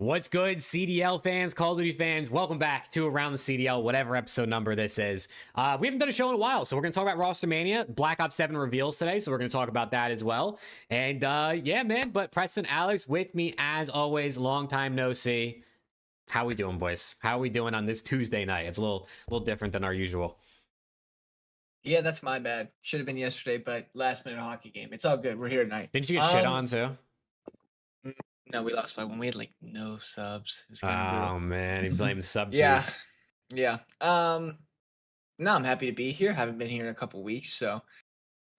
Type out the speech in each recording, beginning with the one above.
What's good, CDL fans, Call of Duty fans? Welcome back to Around the CDL, whatever episode number this is. We haven't done a show in a while, so we're going to talk about Rostermania. Black Ops 7 reveals today, so we're going to talk about that as well. And yeah, man, but Preston, Alex with me as always. Long time no see. How we doing, boys? How we doing on this Tuesday night? It's a little different than our usual. Yeah, that's my bad. Should have been yesterday, but last minute hockey game. It's all good. We're here tonight. Didn't you get shit on too? No, we lost by one. We had like no subs. It was kind of brutal. Oh man, he blames sub Yeah, cheese. yeah. No, I'm happy to be here. Haven't been here in a couple weeks, so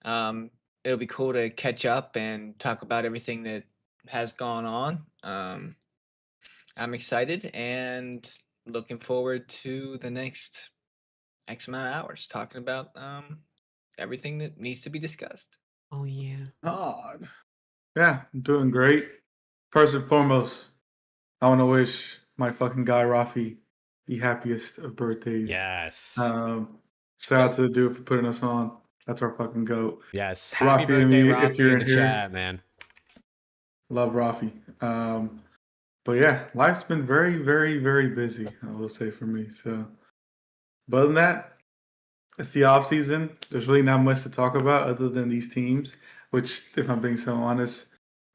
it'll be cool to catch up and talk about everything that has gone on. I'm excited and looking forward to the next X amount of hours talking about everything that needs to be discussed. Oh yeah. God. Yeah, I'm doing great. First and foremost, I want to wish my fucking guy Rafi the happiest of birthdays. Yes. Shout out to the dude for putting us on. That's our fucking goat. Yes. Happy birthday, Rafi, if you're in the chat, man. Love Rafi. But yeah, life's been very, very, very busy, I will say, for me. So, but other than that, it's the off season. There's really not much to talk about other than these teams, which, if I'm being so honest,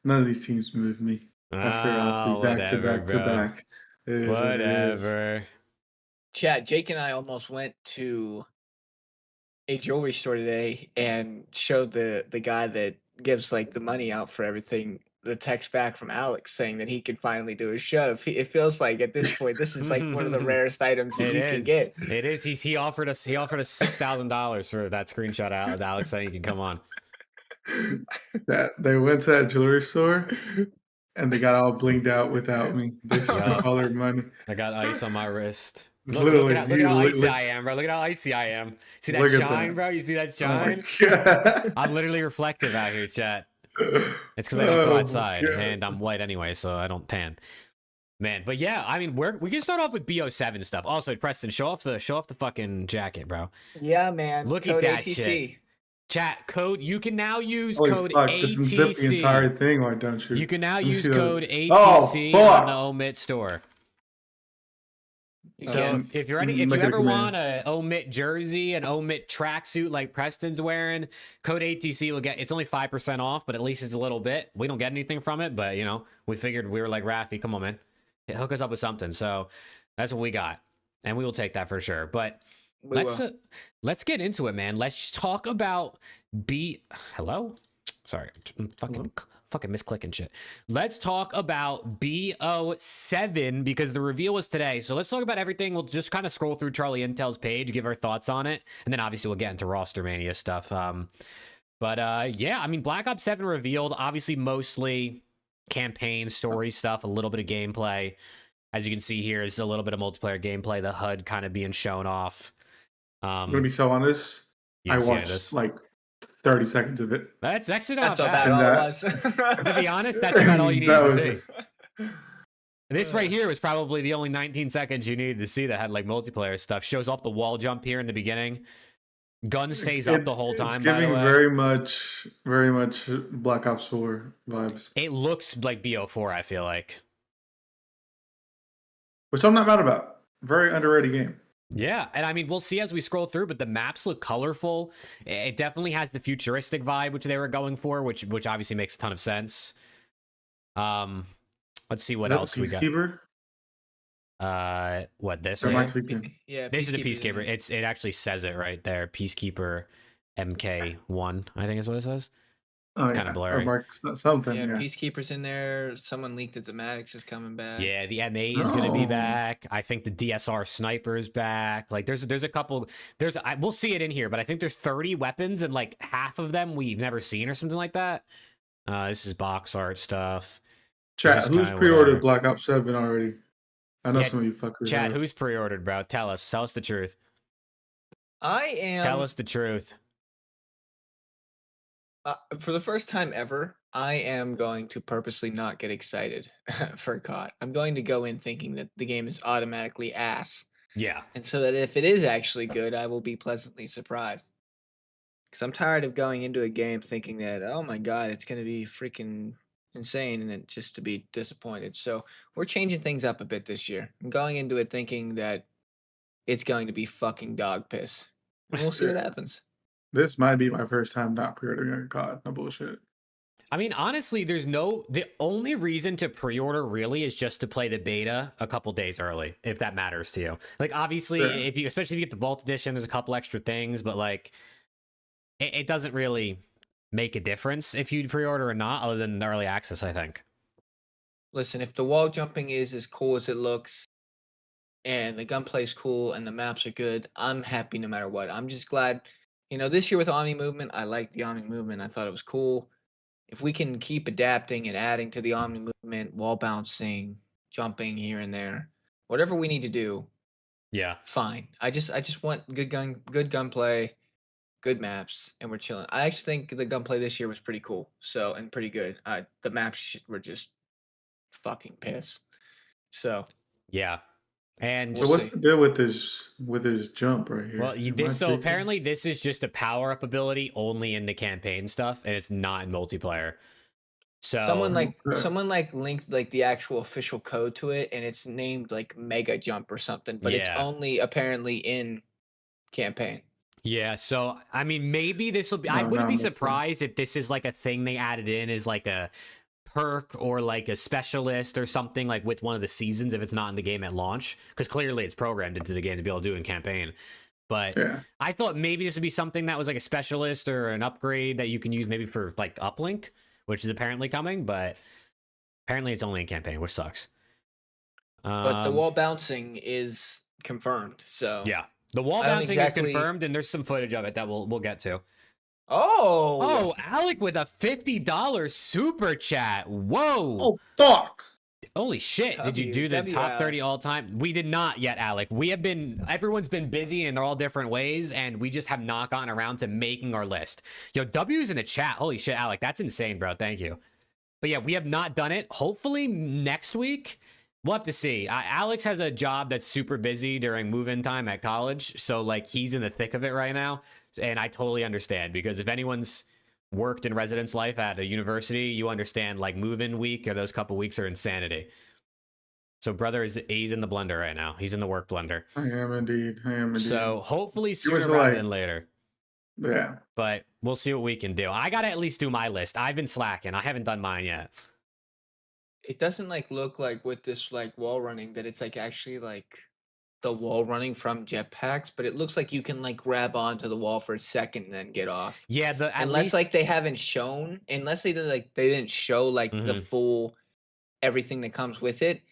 none of these teams move me. I figure I'll do back to back to back. Whatever. Chad, Jake and I almost went to a jewelry store today and showed the guy that gives like the money out for everything the text back from Alex saying that he can finally do a show. It feels like at this point this is like one of the rarest items that you can get. It is. He offered us $6,000 for that screenshot out of Alex saying he can come on. They went to that jewelry store and they got all blinged out without me. They colored money. I got ice on my wrist. Look at how icy I am, bro. Look at how icy I am. See that shine, bro? You see that shine? Oh I'm literally reflective out here, chat. It's because I don't go outside, and I'm white anyway, so I don't tan. Man, but yeah, I mean, we can start off with BO7 stuff. Also, Preston, show off the fucking jacket, bro. Yeah, man. Look at that shit. Chat code. You can now use code ATC. Just unzip the entire thing, why don't you? You can now use code ATC on the Omit store. So if you ever want a Omit jersey, an Omit tracksuit like Preston's wearing, code ATC will get, it's only 5% off, but at least it's a little bit. We don't get anything from it, but you know, we figured we were like, Rafi, come on, man, hook us up with something. So that's what we got, and we will take that for sure. But let's get into it, man. Let's talk about Hello? Sorry, I'm fucking misclicking shit. Let's talk about BO7 because the reveal was today. So let's talk about everything. We'll just kind of scroll through Charlie Intel's page, give our thoughts on it, and then obviously we'll get into Rostermania stuff. Yeah, I mean, Black Ops 7 revealed, obviously mostly campaign story stuff, a little bit of gameplay. As you can see here, is a little bit of multiplayer gameplay, the HUD kind of being shown off. I'm gonna be so honest. I watched like 30 seconds of it. That's actually not bad. To be honest, that's about all you need to see. This right here was probably the only 19 seconds you needed to see that had like multiplayer stuff. Shows off the wall jump here in the beginning. Gun stays up the whole time. It's giving very much Black Ops 4 vibes. It looks like BO4, I feel like. Which I'm not mad about. Very underrated game. Yeah, and I mean, we'll see as we scroll through, but the maps look colorful. It definitely has the futuristic vibe, which they were going for, which obviously makes a ton of sense. Let's see what else we got. What, this? Yeah, this is a Peacekeeper. It actually says it right there. Peacekeeper MK1, I think is what it says. Oh, kind of blurry. Something. Yeah, Peacekeeper's in there. Someone leaked that the Maddox is coming back. Yeah, the MA is going to be back. I think the DSR sniper is back. Like, there's a couple. We'll see it in here, but I think there's 30 weapons, and like half of them we've never seen or something like that. This is box art stuff. Chat, who's pre-ordered Black Ops 7 already? I know some of you fuckers. Chat, who's pre-ordered, bro? Tell us the truth. I am. Tell us the truth. For the first time ever, I am going to purposely not get excited for COD. I'm going to go in thinking that the game is automatically ass. Yeah. And so that if it is actually good, I will be pleasantly surprised. Because I'm tired of going into a game thinking that, oh my god, it's going to be freaking insane and just to be disappointed. So we're changing things up a bit this year. I'm going into it thinking that it's going to be fucking dog piss. And we'll see what happens. This might be my first time not pre-ordering a COD. No bullshit. I mean, honestly, the only reason to pre-order really is just to play the beta a couple days early, if that matters to you. Like, obviously, especially if you get the Vault Edition, there's a couple extra things, but like, it doesn't really make a difference if you pre-order or not, other than the early access, I think. Listen, if the wall jumping is as cool as it looks, and the gunplay is cool, and the maps are good, I'm happy no matter what. I'm just glad, this year with Omni Movement, I liked the Omni Movement. I thought it was cool. If we can keep adapting and adding to the Omni Movement, wall bouncing, jumping here and there, whatever we need to do, yeah, fine. I just want good gunplay, good maps, and we're chilling. I actually think the gunplay this year was pretty cool, and pretty good. The maps were just fucking piss. So yeah. And so what's the deal with his jump right here? Well, apparently this is just a power-up ability only in the campaign stuff, and it's not in multiplayer. So someone linked like the actual official code to it, and it's named like Mega Jump or something, but it's only apparently in campaign. Yeah, so I mean, maybe this will be. I wouldn't be surprised if this is like a thing they added in as like a perk or like a specialist or something, like with one of the seasons if it's not in the game at launch, because clearly it's programmed into the game to be able to do it in campaign. But I thought maybe this would be something that was like a specialist or an upgrade that you can use maybe for like uplink, which is apparently coming, but apparently it's only in campaign, which sucks. But the wall bouncing is confirmed, so yeah, the wall bouncing is confirmed, and there's some footage of it that we'll get to. Oh, Alec with a $50 super chat. Whoa. Oh, fuck. Holy shit. Did you do the top 30 all time? We did not yet, Alec. Everyone's been busy and they're all different ways, and we just have not gotten around to making our list. Yo, W's in the chat. Holy shit, Alec. That's insane, bro. Thank you. But yeah, we have not done it. Hopefully next week. We'll have to see. Alex has a job that's super busy during move-in time at college. So like he's in the thick of it right now. And I totally understand, because if anyone's worked in residence life at a university, you understand like move-in week or those couple weeks are insanity. So brother he's in the blender right now. He's in the work blender. I am indeed. So hopefully sooner rather than later. Yeah. But we'll see what we can do. I gotta at least do my list. I've been slacking. I haven't done mine yet. It doesn't like look like with this like wall running that it's like actually like the wall running from jetpacks, but it looks like you can like grab onto the wall for a second and then get off. Yeah, unless they didn't show like the full everything that comes with it.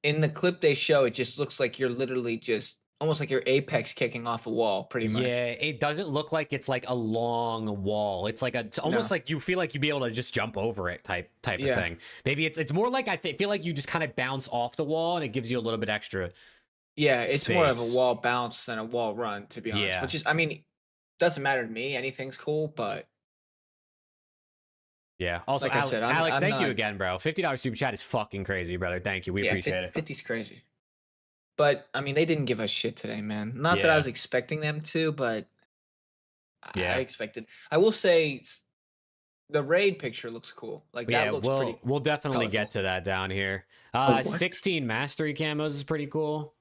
In the clip they show, it just looks like you're literally just almost like your apex kicking off a wall, pretty much. Yeah, it doesn't look like it's like a long wall. It's like almost like you feel like you'd be able to just jump over it type of thing. Maybe it's more like feel like you just kind of bounce off the wall and it gives you a little bit extra. Yeah, it's space. More of a wall bounce than a wall run, to be honest. Yeah. Which is, I mean, doesn't matter to me. Anything's cool, but yeah. Also, like Alec, thank you again, bro. $50 super chat is fucking crazy, brother. Thank you. We appreciate it. 50's crazy. But I mean, they didn't give us shit today, man. Not that I was expecting them to, but I expected. I will say, the raid picture looks cool. Like that looks pretty. We'll definitely colorful. Get to that down here. 16 mastery camos is pretty cool.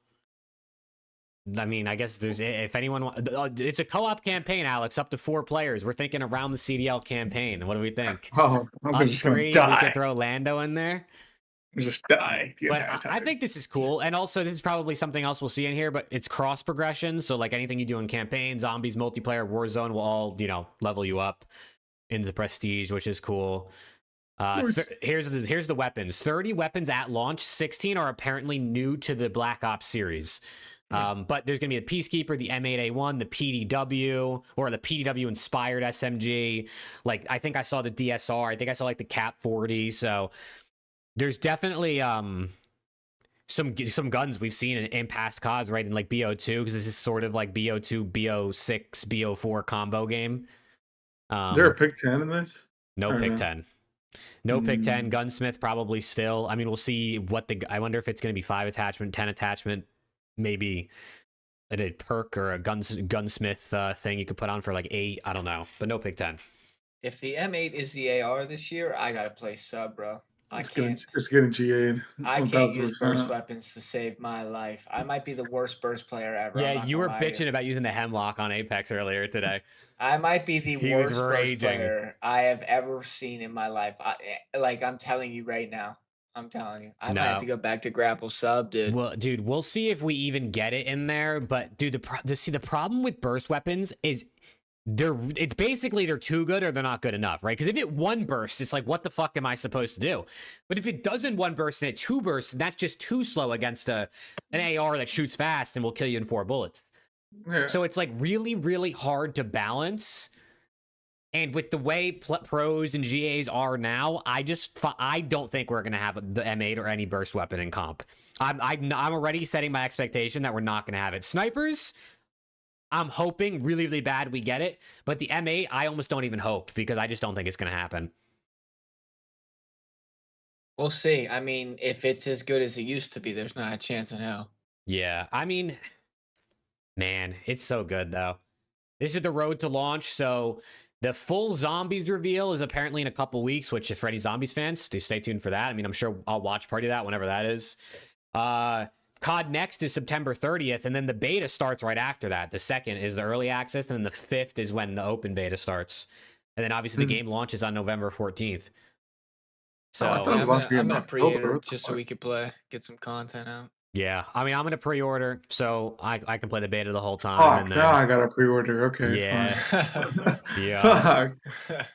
I mean, I guess if anyone it's a co-op campaign, Alex, up to 4 players. We're thinking around the CDL campaign. What do we think? Oh, I'm just gonna die. We could throw Lando in there. Just die. But I think this is cool, and also this is probably something else we'll see in here. But it's cross progression, so like anything you do in campaign, zombies, multiplayer, Warzone will all level you up into the prestige, which is cool. Here's the weapons. 30 weapons at launch. 16 are apparently new to the Black Ops series. But there's going to be the Peacekeeper, the M8A1, the PDW, or the PDW inspired SMG. Like, I think I saw the DSR. I think I saw like the Cap 40. So there's definitely some guns we've seen in past CODs, right? In like BO2, because this is sort of like BO2, BO6, BO4 combo game. Is there a pick 10 in this? No pick 10. No pick 10. Gunsmith probably still. I mean, we'll see I wonder if it's going to be 5 attachment, 10 attachment. Maybe a perk or a gunsmith thing you could put on for like 8. I don't know, but no pick 10. If the M8 is the AR this year, I gotta play sub, bro. It's getting GA'd. I can't use burst 1000%. weapons to save my life. I might be the worst burst player ever. Yeah, I'm not you gonna were lie to you. bitching about using the hemlock on Apex earlier today. I might be the He was worst burst raging. player I have ever seen in my life. I'm telling you right now. I'm telling you. I might have to No. go back to grapple sub, dude. Well, dude, we'll see if we even get it in there. But dude, the problem with burst weapons is it's basically they're too good or they're not good enough, right? Because if it one bursts, it's like, what the fuck am I supposed to do? But if it doesn't one burst and it two bursts, that's just too slow against an AR that shoots fast and will kill you in 4 bullets. Yeah. So it's like really, really hard to balance. And with the way pros and GAs are now, I don't think we're gonna have the M8 or any burst weapon in comp. I'm already setting my expectation that we're not gonna have it. Snipers, I'm hoping really, really bad we get it, but the M8, I almost don't even hope because I just don't think it's gonna happen. We'll see. I mean, if it's as good as it used to be, there's not a chance in hell. Yeah, I mean, man, it's so good though. This is the road to launch, so the full zombies reveal is apparently in a couple weeks, which if for any zombies fans, do stay tuned for that. I mean, I'm sure I'll watch party that whenever that is. COD Next is September 30th, and then the beta starts right after that. The 2nd is the early access, and then the 5th is when the open beta starts. And then obviously the game launches on November 14th. So I thought it was I'm gonna pre-order October. just so we could play, get some content out. yeah, I mean, I'm going to pre-order, so I can play the beta the whole time. Oh, and now I got to pre-order. Okay. Yeah. Fine. Yeah. Fuck.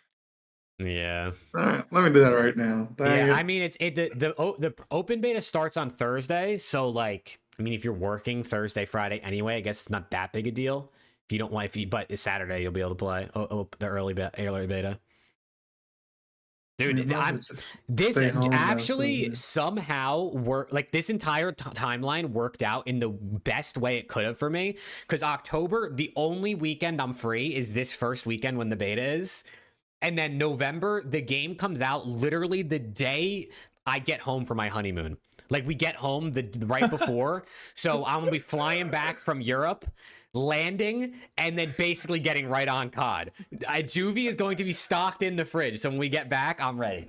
Yeah. All right, let me do that right now. Dang Yeah, it. I mean, the open beta starts on Thursday, so like, I mean, if you're working Thursday, Friday anyway, I guess it's not that big a deal. If you don't want, but it's Saturday, you'll be able to play the early beta. Dude, You might as well just this stay home now, actually so, somehow worked. Like this entire timeline worked out in the best way it could have for me. Because October, the only weekend I'm free is this first weekend when the beta is. And then November, the game comes out literally the day I get home for my honeymoon. Like we get home the right before. So I'm gonna be flying back from Europe, landing, and then basically getting right on COD. Juvie is going to be stocked in the fridge. So when we get back, I'm ready.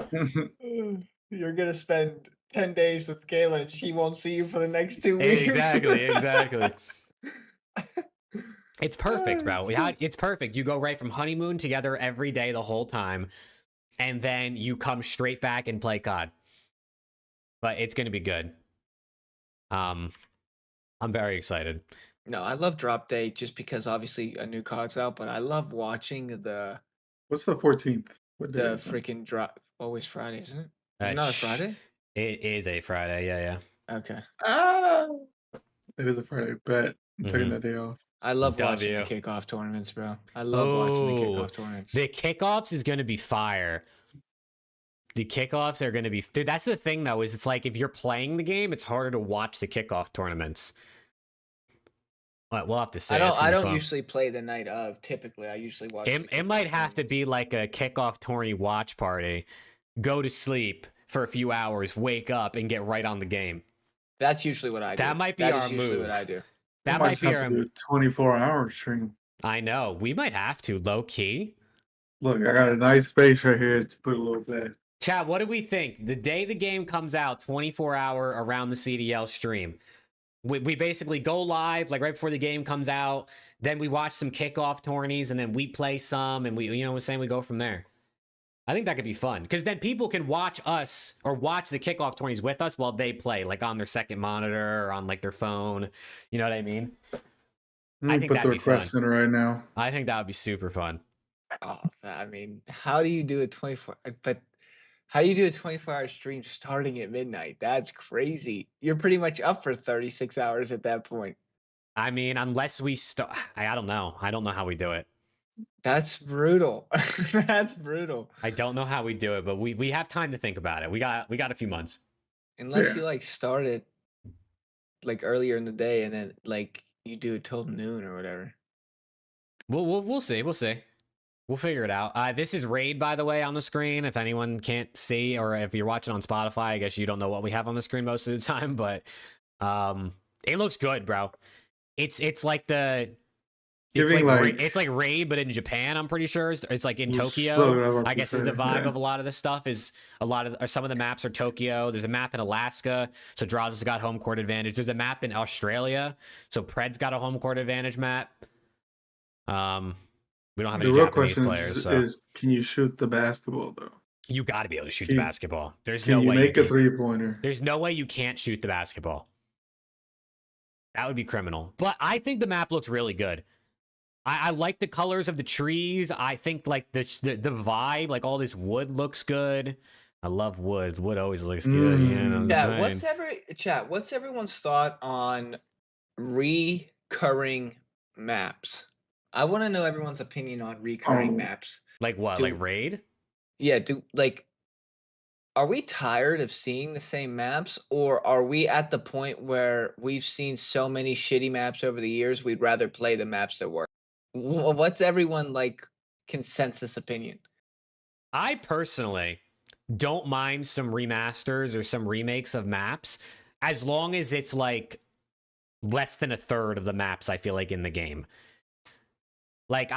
You're gonna spend 10 days with Kayla and she won't see you for the next 2 weeks. Exactly. It's perfect, bro. It's perfect. You go right from honeymoon together every day the whole time, and then you come straight back and play COD. But it's going to be good. I'm very excited. No, I love drop day just because obviously a new COD's out, but I love watching the what's the 14th? What day? freaking drop. Always Friday, isn't it? Uh, Is it not a Friday? It is a Friday. Yeah. Okay. Ah, it is a Friday. Bet I'm taking Mhm. that day off. I love watching W. the kickoff tournaments, bro. I love watching the kickoff tournaments. The kickoffs is going to be fire. The kickoffs are going to be... Dude, that's the thing, though, is it's like if you're playing the game, it's harder to watch the kickoff tournaments. But we'll have to see. I don't usually play the night of. Typically, I usually watch. It might have to be like a kickoff tourney watch party. Go to sleep for a few hours, wake up, and get right on the game. That's usually what I do. That might be That our is usually move. what I do. That I might be have our... to do a 24-hour stream. I know. We might have to, low key. Look, I got a nice space right here to put a little bed. Chad, what do we think? The day the game comes out, 24-hour around the CDL stream. We basically go live like right before the game comes out. Then we watch some kickoff tourneys, and then we play some, and you know what I'm saying? We go from there. I think that could be fun because then people can watch us or watch the kickoff tourneys with us while they play, like on their second monitor or on like their phone. You know what I mean? I think put the request in right now. I think that would be super fun. Oh, I mean, how do you do a 24? But how do you do a 24-hour stream starting at midnight? That's crazy. You're pretty much up for 36 hours at that point. I mean, unless we I don't know. I don't know how we do it. That's brutal. That's brutal. I don't know how we do it, but we have time to think about it. We got a few months. Unless you like start it like earlier in the day and then like you do it till noon or whatever. We'll see. We'll figure it out. This is Raid, by the way, on the screen. If anyone can't see, or if you're watching on Spotify, I guess you don't know what we have on the screen most of the time, but it looks good, bro. It's like giving It's like Raid, but in Japan. I'm pretty sure it's like in Tokyo. So I guess is the vibe of a lot of the stuff. Is some of the maps are Tokyo. There's a map in Alaska, so Draws has got home court advantage. There's a map in Australia, so Pred's got a home court advantage map. We don't have any Japanese players. Is can you shoot the basketball though? You got to be able to shoot the basketball. There's no way. Can you make a 3-pointer? There's no way you can't shoot the basketball. That would be criminal. But I think the map looks really good. I like the colors of the trees. I think like the vibe, like all this wood looks good. I love wood. Wood always looks good. You know what I'm saying? What's everyone's thought on recurring maps? I want to know everyone's opinion on recurring maps. Like what? Like Raid? Yeah, are we tired of seeing the same maps, or are we at the point where we've seen so many shitty maps over the years we'd rather play the maps that work? What's everyone like consensus opinion? I personally don't mind some remasters or some remakes of maps as long as it's like less than a third of the maps I feel like in the game. Like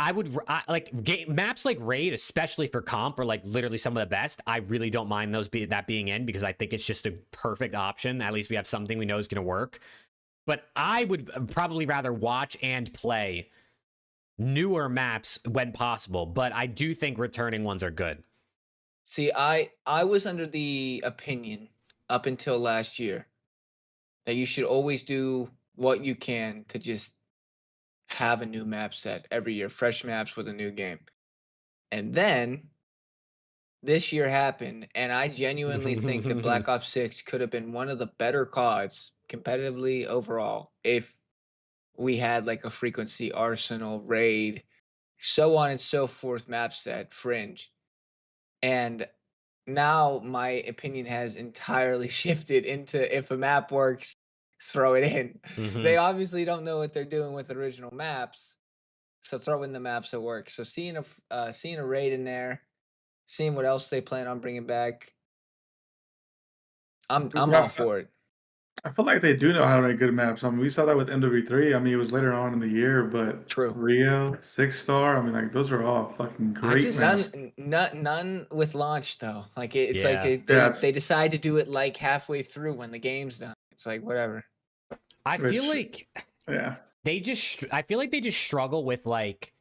maps like Raid, especially for comp, are like literally some of the best. I really don't mind that being in because I think it's just a perfect option. At least we have something we know is going to work. But I would probably rather watch and play newer maps when possible. But I do think returning ones are good. See, I was under the opinion up until last year that you should always do what you can to just have a new map set every year, fresh maps with a new game. And then this year happened, and I genuinely think that Black Ops 6 could have been one of the better CODs competitively overall if we had like a frequency Arsenal, Raid, so on and so forth map set, Fringe. And now my opinion has entirely shifted into if a map works, throw it in. They obviously don't know what they're doing with original maps, so throw in the maps that work. So seeing a Raid in there, seeing what else they plan on bringing back, I'm all for it. I feel like they do know how to make good maps. I mean, we saw that with MW3. I mean, it was later on in the year, but True. Rio, 6 Star. I mean, like those are all fucking great maps. None with launch though. Like it's like they decide to do it like halfway through when the game's done. It's like whatever. I feel like they just struggle with like,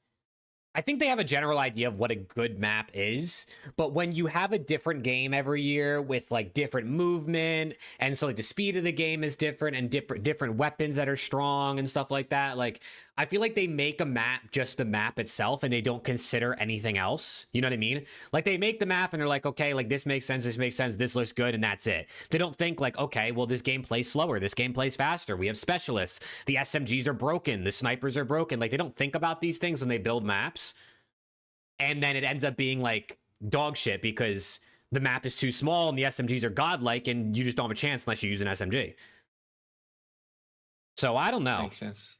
I think they have a general idea of what a good map is, but when you have a different game every year with like different movement, and so like the speed of the game is different and different weapons that are strong and stuff like that, like I feel like they make a map just the map itself and they don't consider anything else. You know what I mean? Like they make the map and they're like, okay, like this makes sense, this looks good, and that's it. They don't think like, okay, well this game plays slower, this game plays faster, we have specialists, the SMGs are broken, the snipers are broken. Like they don't think about these things when they build maps. And then it ends up being like dog shit because the map is too small and the SMGs are godlike and you just don't have a chance unless you use an SMG. So I don't know. Makes sense.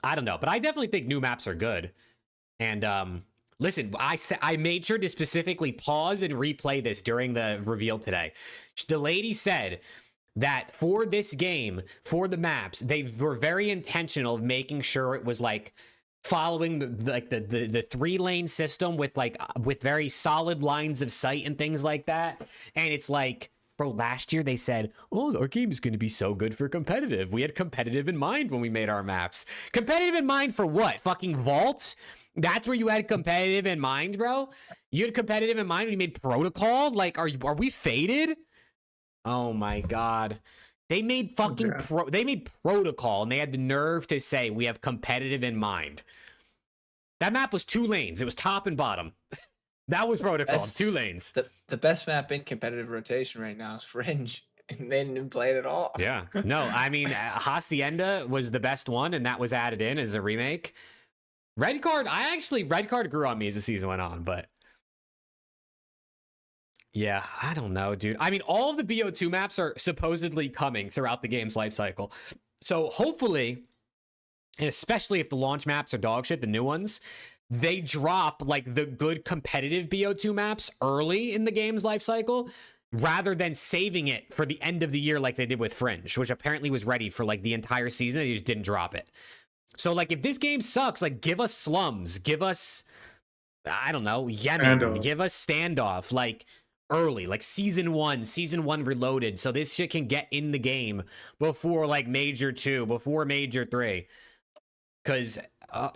I don't know, but I definitely think new maps are good. And listen, I made sure to specifically pause and replay this during the reveal today. The lady said that for this game, for the maps, they were very intentional of making sure it was like following the 3-lane system with very solid lines of sight and things like that. And it's like, bro, last year they said, oh, our game is going to be so good for competitive. We had competitive in mind when we made our maps. Competitive in mind for what? Fucking Vault? That's where you had competitive in mind, bro? You had competitive in mind when you made Protocol? Like, are we faded? Oh my God. They made fucking they made Protocol and they had the nerve to say we have competitive in mind. That map was 2 lanes. It was top and bottom. That was Protocol, 2 lanes. The best map in competitive rotation right now is Fringe, and they didn't play it at all. Yeah. No, I mean, Hacienda was the best one, and that was added in as a remake. Red Card grew on me as the season went on, but yeah, I don't know, dude. I mean, all of the BO2 maps are supposedly coming throughout the game's life cycle. So hopefully, and especially if the launch maps are dog shit, the new ones, they drop like the good competitive BO2 maps early in the game's life cycle rather than saving it for the end of the year like they did with Fringe, which apparently was ready for like the entire season. They just didn't drop it. So, like, if this game sucks, like, give us slums, give us, I don't know, Yemen, Standoff. give us standoff, like, early, like season one reloaded, so this shit can get in the game before, like, Major 2, before Major 3. Because,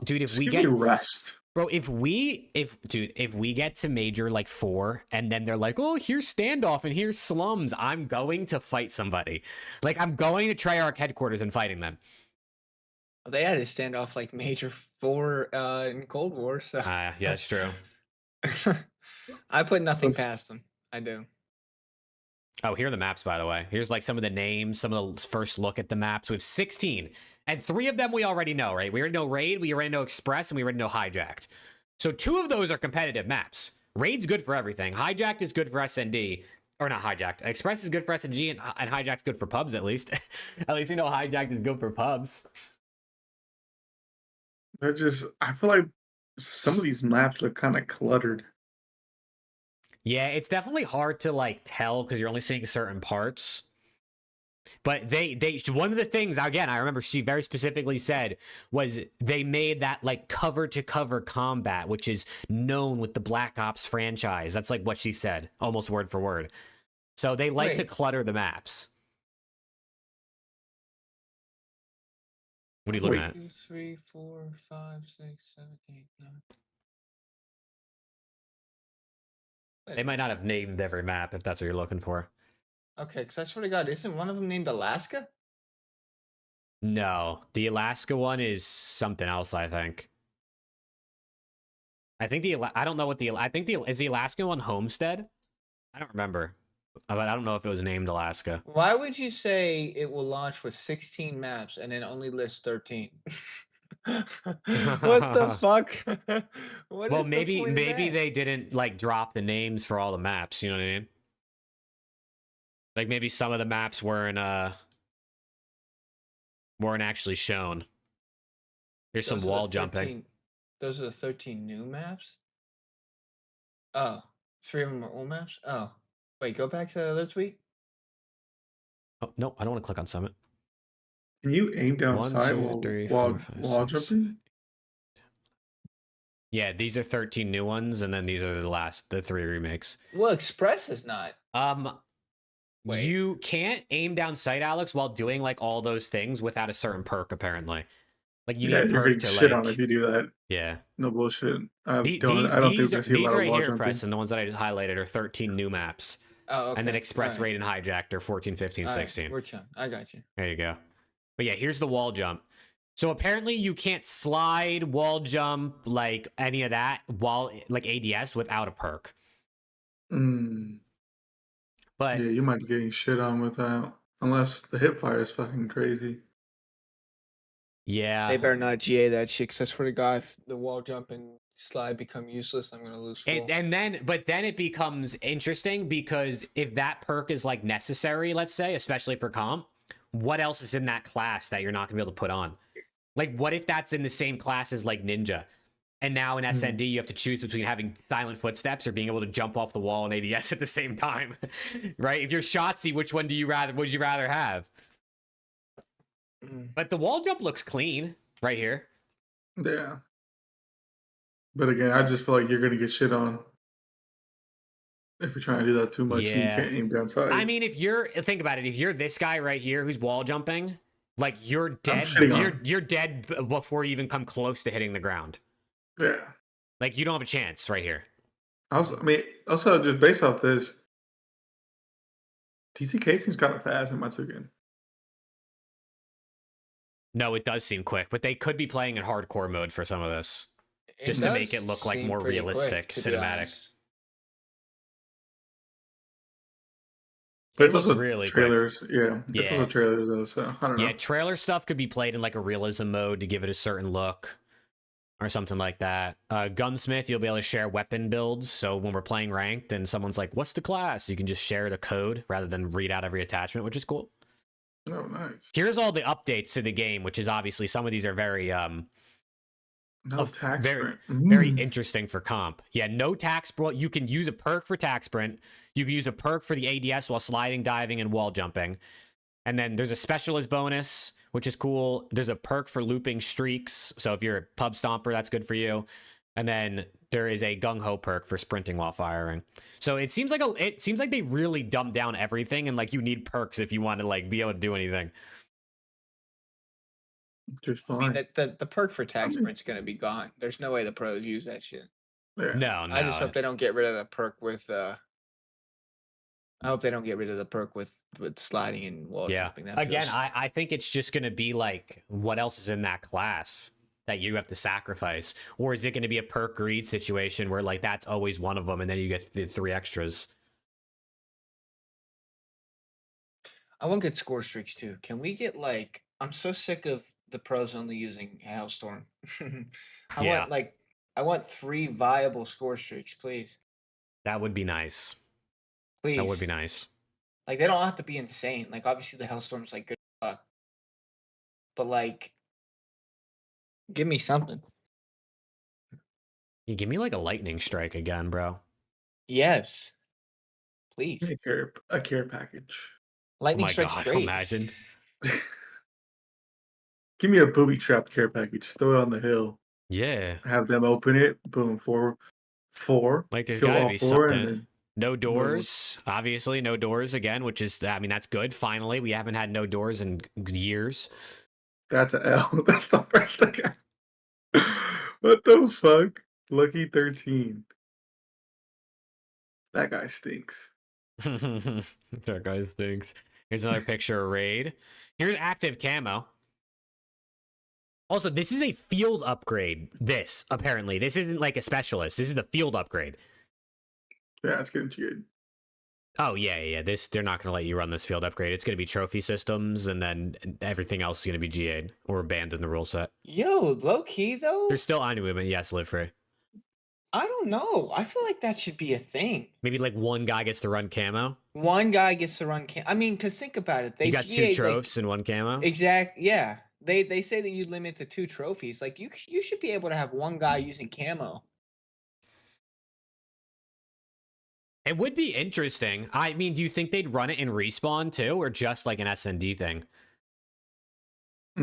dude, if Just we give get... me rest. Bro, if we get to Major, like, 4, and then they're like, oh, here's standoff and here's slums, I'm going to fight somebody. Like, I'm going to Treyarch headquarters and fighting them. They had to stand off like Major 4 in Cold War, so Yeah, that's true. I put nothing past them. I do. Oh, here are the maps, by the way. Here's like some of the names, some of the first look at the maps. We have 16, and 3 of them we already know, right? We already know Raid, we already know Express, and we already know Hijacked. So 2 of those are competitive maps. Raid's good for everything. Hijacked is good for SND. Or not Hijacked. Express is good for SNG, and Hijacked's good for pubs, at least. At least you know Hijacked is good for pubs. I feel like some of these maps look kind of cluttered. Yeah, it's definitely hard to like tell because you're only seeing certain parts. But they one of the things, again, I remember she very specifically said was they made that like cover to cover combat, which is known with the Black Ops franchise. That's like what she said, almost word for word. So they like to clutter the maps. What are you looking at? 2, 3, 4, 5, 6, 7, 8, 9. They might not have named every map if that's what you're looking for. Okay, because I swear to God, isn't one of them named Alaska? No, the Alaska one is something else, I think. I think I don't know what is the Alaska one Homestead? I don't remember. But I don't know if it was named Alaska. Why would you say it will launch with 16 maps and then only list 13? What the fuck? Well, maybe they didn't like drop the names for all the maps, you know what I mean? Like maybe some of the maps weren't actually shown. Here's some wall jumping. Those are the 13 new maps? Oh, 3 of them are old maps? Oh. Wait, go back to the other tweet. Oh, no, I don't want to click on Summit. Can you aim down 1, sight 2, 3, while 4, 5, wall 6, jumping? Yeah, these are 13 new ones, and then these are the 3 remakes. Well, Express is not. Wait. You can't aim down sight, Alex, while doing like all those things without a certain perk, apparently. Like you need a perk to shit like. on if you do that. Yeah. No bullshit. I don't think These we right here, Press, and the ones that I just highlighted are 13 new maps. Oh, okay. And then Express, right. Raid, and Hijacked are 14, 15, 16. Right. We're chilling. I got you. There you go. But yeah, here's the wall jump. So apparently you can't slide, wall jump, like any of that while like ADS without a perk. But yeah, you might be getting shit on without, unless the hip fire is fucking crazy. Yeah, they better not GA that shit. Because I swear to God, if the wall jump and slide become useless, I'm gonna lose full. And then it becomes interesting because if that perk is like necessary, let's say, especially for comp, what else is in that class that you're not gonna be able to put on? Like, what if that's in the same class as like Ninja? And now in SND, you have to choose between having silent footsteps or being able to jump off the wall in ADS at the same time, right? If you're Shotzi, which one would you rather have? But the wall jump looks clean right here. Yeah. But again, I just feel like you're going to get shit on if you're trying to do that too much. Yeah. You can't aim down sight. I mean, think about it. If you're this guy right here who's wall jumping, like you're dead. You're dead before you even come close to hitting the ground. Yeah. Like you don't have a chance right here. Also just based off this, TCK seems kind of fast in my token. No, it does seem quick, but they could be playing in hardcore mode for some of this. Just to make it look like more realistic, cinematic. But it's also really trailers. quick. Yeah. It's also trailers though, so I don't know. Yeah, trailer stuff could be played in like a realism mode to give it a certain look. Or something like that. Gunsmith, you'll be able to share weapon builds. So when we're playing ranked and someone's like, what's the class? You can just share the code rather than read out every attachment, which is cool. Oh, nice. Here's all the updates to the game, which is obviously some of these are very very interesting for comp. Yeah, no tax sprint. You can use a perk for tax sprint. You can use a perk for the ADS while sliding, diving, and wall jumping. And then there's a specialist bonus, which is cool. There's a perk for looping streaks. So if you're a pub stomper, that's good for you. And then there is a gung ho perk for sprinting while firing. So it seems like they really dumbed down everything, and like you need perks if you want to like be able to do anything. Just I mean, fine. the perk for tag sprint's gonna be gone. There's no way the pros use that shit. Yeah. No, I just hope they don't get rid of the perk with. I hope they don't get rid of the perk with sliding and wall jumping. That Again, feels... I think it's just going to be like what else is in that class that you have to sacrifice, or is it going to be a perk greed situation where like that's always one of them, and then you get the 3 extras? I want good score streaks too. Can we get like? I'm so sick of the pros only using Hailstorm. Yeah. I want 3 viable score streaks, please. That would be nice. Please. That would be nice. Like they don't have to be insane. Like obviously the Hailstorm's like good fuck. But like give me something. You give me like a lightning strike again, bro. Yes. Please. A care package. Lightning Oh my strike's God, great. imagine. Give me a booby trap care package. Throw it on the hill. Yeah. Have them open it. Boom. 4. Like there's Kill got to all be 4 something. and then No doors, obviously, no doors again, which is, I mean, that's good. Finally, we haven't had no doors in years. That's an L. That's the first thing. What the fuck? Lucky 13. That guy stinks. That guy stinks. Here's another picture of Raid. Here's active camo. Also, this is a field upgrade. This, apparently. This isn't like a specialist. This is the field upgrade. Yeah, it's getting good. Oh, yeah. They're not going to let you run this field upgrade. It's going to be trophy systems, and then everything else is going to be GA'd or banned in the rule set. Yo, low key though. There's still on movement. Yes, live free. I don't know. I feel like that should be a thing. Maybe like one guy gets to run camo. One guy gets to run I mean, because think about it. They You got GA'd, 2 trophies and 1 camo. Yeah. They say that you limit to 2 trophies. Like you should be able to have one guy using camo. It would be interesting. I mean, do you think they'd run it in respawn too, or just like an SND thing? I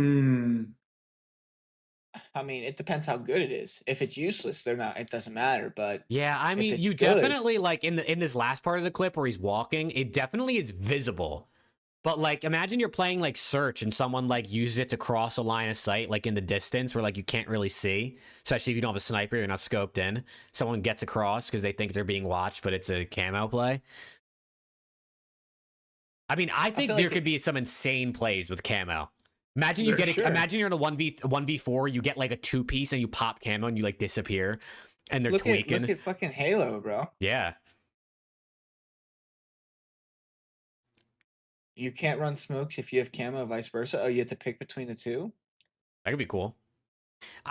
mean, it depends how good it is. If it's useless, it doesn't matter. But yeah, I mean, you definitely like in this last part of the clip where he's walking, it definitely is visible. But like, imagine you're playing like search and someone like uses it to cross a line of sight, like in the distance where like you can't really see, especially if you don't have a sniper, you're not scoped in. Someone gets across because they think they're being watched, but it's a camo play. I mean, I think there could be some insane plays with camo. Imagine you imagine you're in a 1v4, you get like a 2-piece and you pop camo and you like disappear and they're tweaking. Look at fucking Halo, bro. Yeah. You can't run smokes if you have camo, vice versa. Oh, you have to pick between the 2. That could be cool.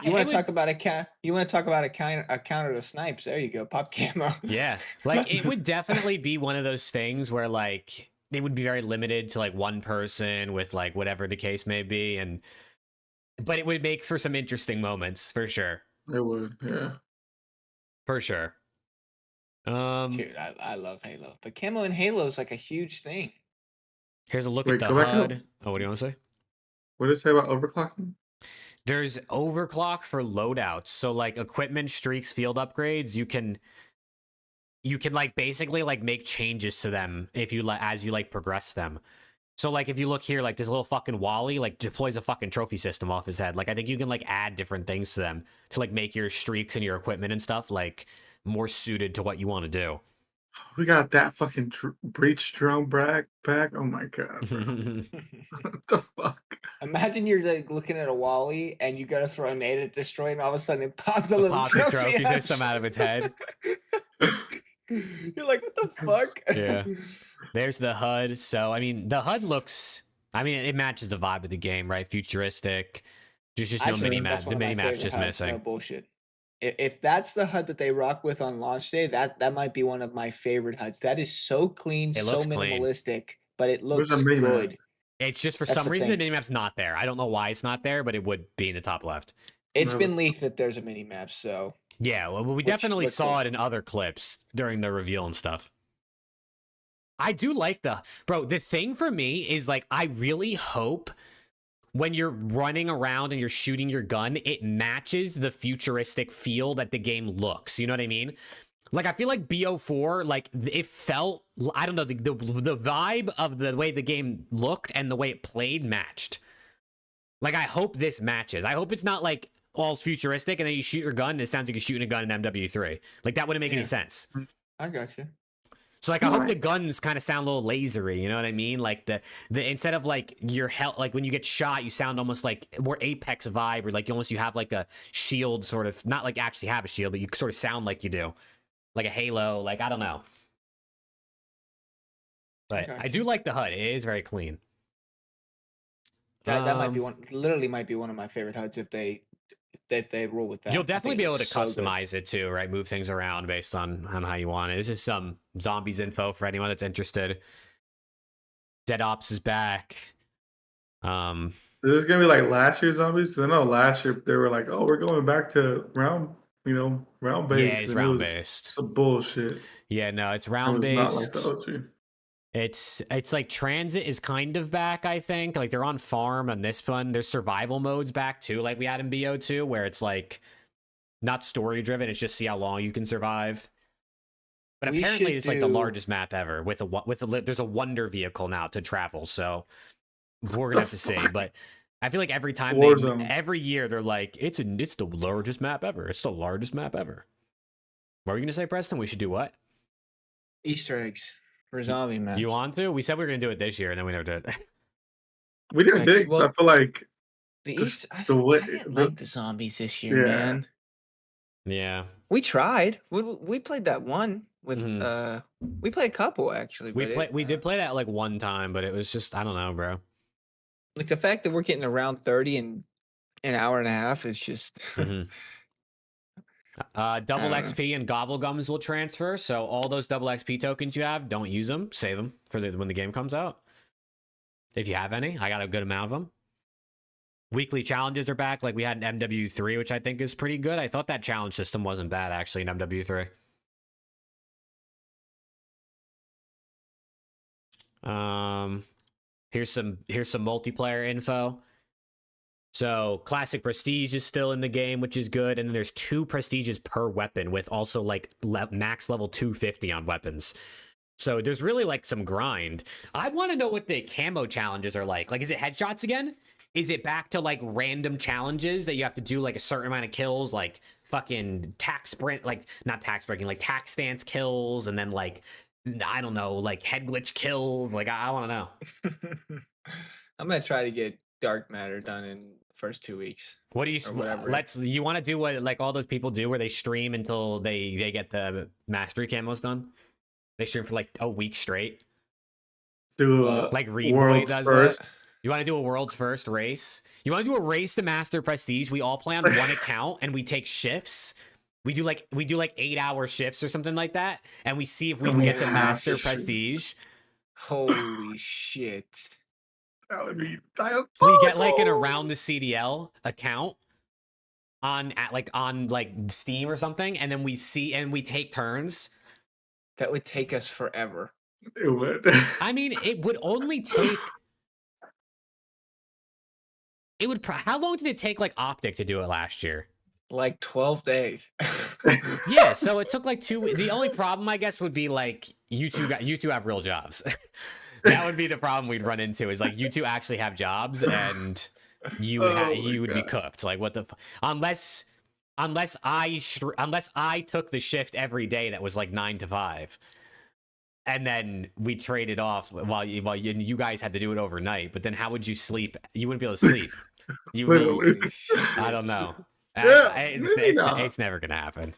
You want to talk about a counter to snipes? There you go, pop camo. Yeah, like it would definitely be one of those things where like they would be very limited to like one person with like whatever the case may be, but it would make for some interesting moments for sure. It would, yeah, for sure. Dude, I love Halo, but camo in Halo is like a huge thing. Here's a look at the HUD. Oh, what do you want to say? What did it say about overclocking? There's overclock for loadouts. So like equipment, streaks, field upgrades, you can like basically like make changes to them if you as you like progress them. So like if you look here, like this little fucking Wally like deploys a fucking trophy system off his head. Like I think you can like add different things to them to like make your streaks and your equipment and stuff like more suited to what you want to do. We got that fucking breach drone back. Oh my god. What the fuck? Imagine you're like looking at a Wally and you gotta throw a nade at destroy and all of a sudden it pops a little trophy system out of its head. You're like, what the fuck? Yeah. There's the HUD. So I mean the HUD looks, I mean it matches the vibe of the game, right? Futuristic. There's just no mini map. The mini map's just missing. No bullshit. If that's the HUD that they rock with on launch day, that might be one of my favorite HUDs. That is so clean, so minimalistic, but it looks good. It's just for some reason the minimap's not there. I don't know why it's not there, but it would be in the top left. It's been leaked that there's a minimap, so yeah. Well, we definitely saw it in other clips during the reveal and stuff. I do like the thing for me is like I really hope when you're running around and you're shooting your gun, it matches the futuristic feel that the game looks. You know what I mean? Like, I feel like BO4, like, it felt, I don't know, the vibe of the way the game looked and the way it played matched. Like, I hope this matches. I hope it's not, like, all futuristic and then you shoot your gun and it sounds like you're shooting a gun in MW3. Like, that wouldn't make any sense. I got you. So, like, I hope the guns kind of sound a little lasery, you know what I mean? Like, the instead of, like, your health, like, when you get shot, you sound almost like more Apex vibe, or, like, you have, like, a shield sort of, not, like, actually have a shield, but you sort of sound like you do. Like a Halo, like, I don't know. But I do like the HUD. It is very clean. That might be literally might be one of my favorite HUDs if they roll with that. You'll definitely be able to customize it too, right? Move things around based on how you want it. This is some zombies info for anyone that's interested. Dead Ops is back. Is this gonna be like last year's zombies? Because I know last year they were like, "Oh, we're going back to round based." Yeah, it's round based. Some bullshit. Yeah, no, it's round based. Not like the OG. It's like transit is kind of back, I think. Like, they're on farm on this one. There's survival modes back too, like we had in BO2, where it's like not story driven. It's just see how long you can survive. But apparently, it's like the largest map ever with there's a wonder vehicle now to travel. So we're gonna have to see. But I feel like every time every year they're like, it's the largest map ever. It's the largest map ever. What were you gonna say, Preston? We should do what? Easter eggs for zombie maps. You want to? We said we were gonna do it this year, and then we never did. We didn't do it. I feel like I didn't like the zombies this year, man. Yeah. We tried. We played that one with we played a couple actually. We did play that like one time, but it was just, I don't know, bro. Like the fact that we're getting around 30 in an hour and a half is just double XP and gobble gums will transfer, so all those double XP tokens you have, don't use them. Save them for when the game comes out. If you have any, I got a good amount of them. Weekly challenges are back, like we had in MW3, which I think is pretty good. I thought that challenge system wasn't bad actually in MW3. Here's some multiplayer info. So classic prestige is still in the game, which is good, and then there's 2 prestiges per weapon with also like max level 250 on weapons. So there's really like some grind. I want to know what the camo challenges are like. Like, is it headshots again? Is it back to like random challenges that you have to do like a certain amount of kills, like fucking tack sprint, like not tack sprinting, like tack stance kills, and then like, I don't know, like head glitch kills. Like, I want to know. I'm gonna try to get dark matter done in the first 2 weeks. What do you you want to do what like all those people do where they stream until they get the mastery camos done? They stream for like a week straight. Do like Readboy does first. That. You want to do a world's first race? You want to do a race to master prestige? We all play on one account and we take shifts. We do like 8-hour shifts or something like that, and we see if we can get to master prestige. Holy shit! That would be we get like an around the CDL account on Steam or something, and then we take turns. That would take us forever. It would. I mean, it would only take. It would. How long did it take like Optic to do it last year? Like 12 days. Yeah, so it took like 2. The only problem, I guess, would be like you two have real jobs. That would be the problem we'd run into. Is like you two actually have jobs, and you would be cooked. Like, what the unless I took the shift every day that was like 9 to 5. And then we traded off while you guys had to do it overnight. But then how would you sleep? You wouldn't be able to sleep. I don't know. Yeah, it's never gonna happen.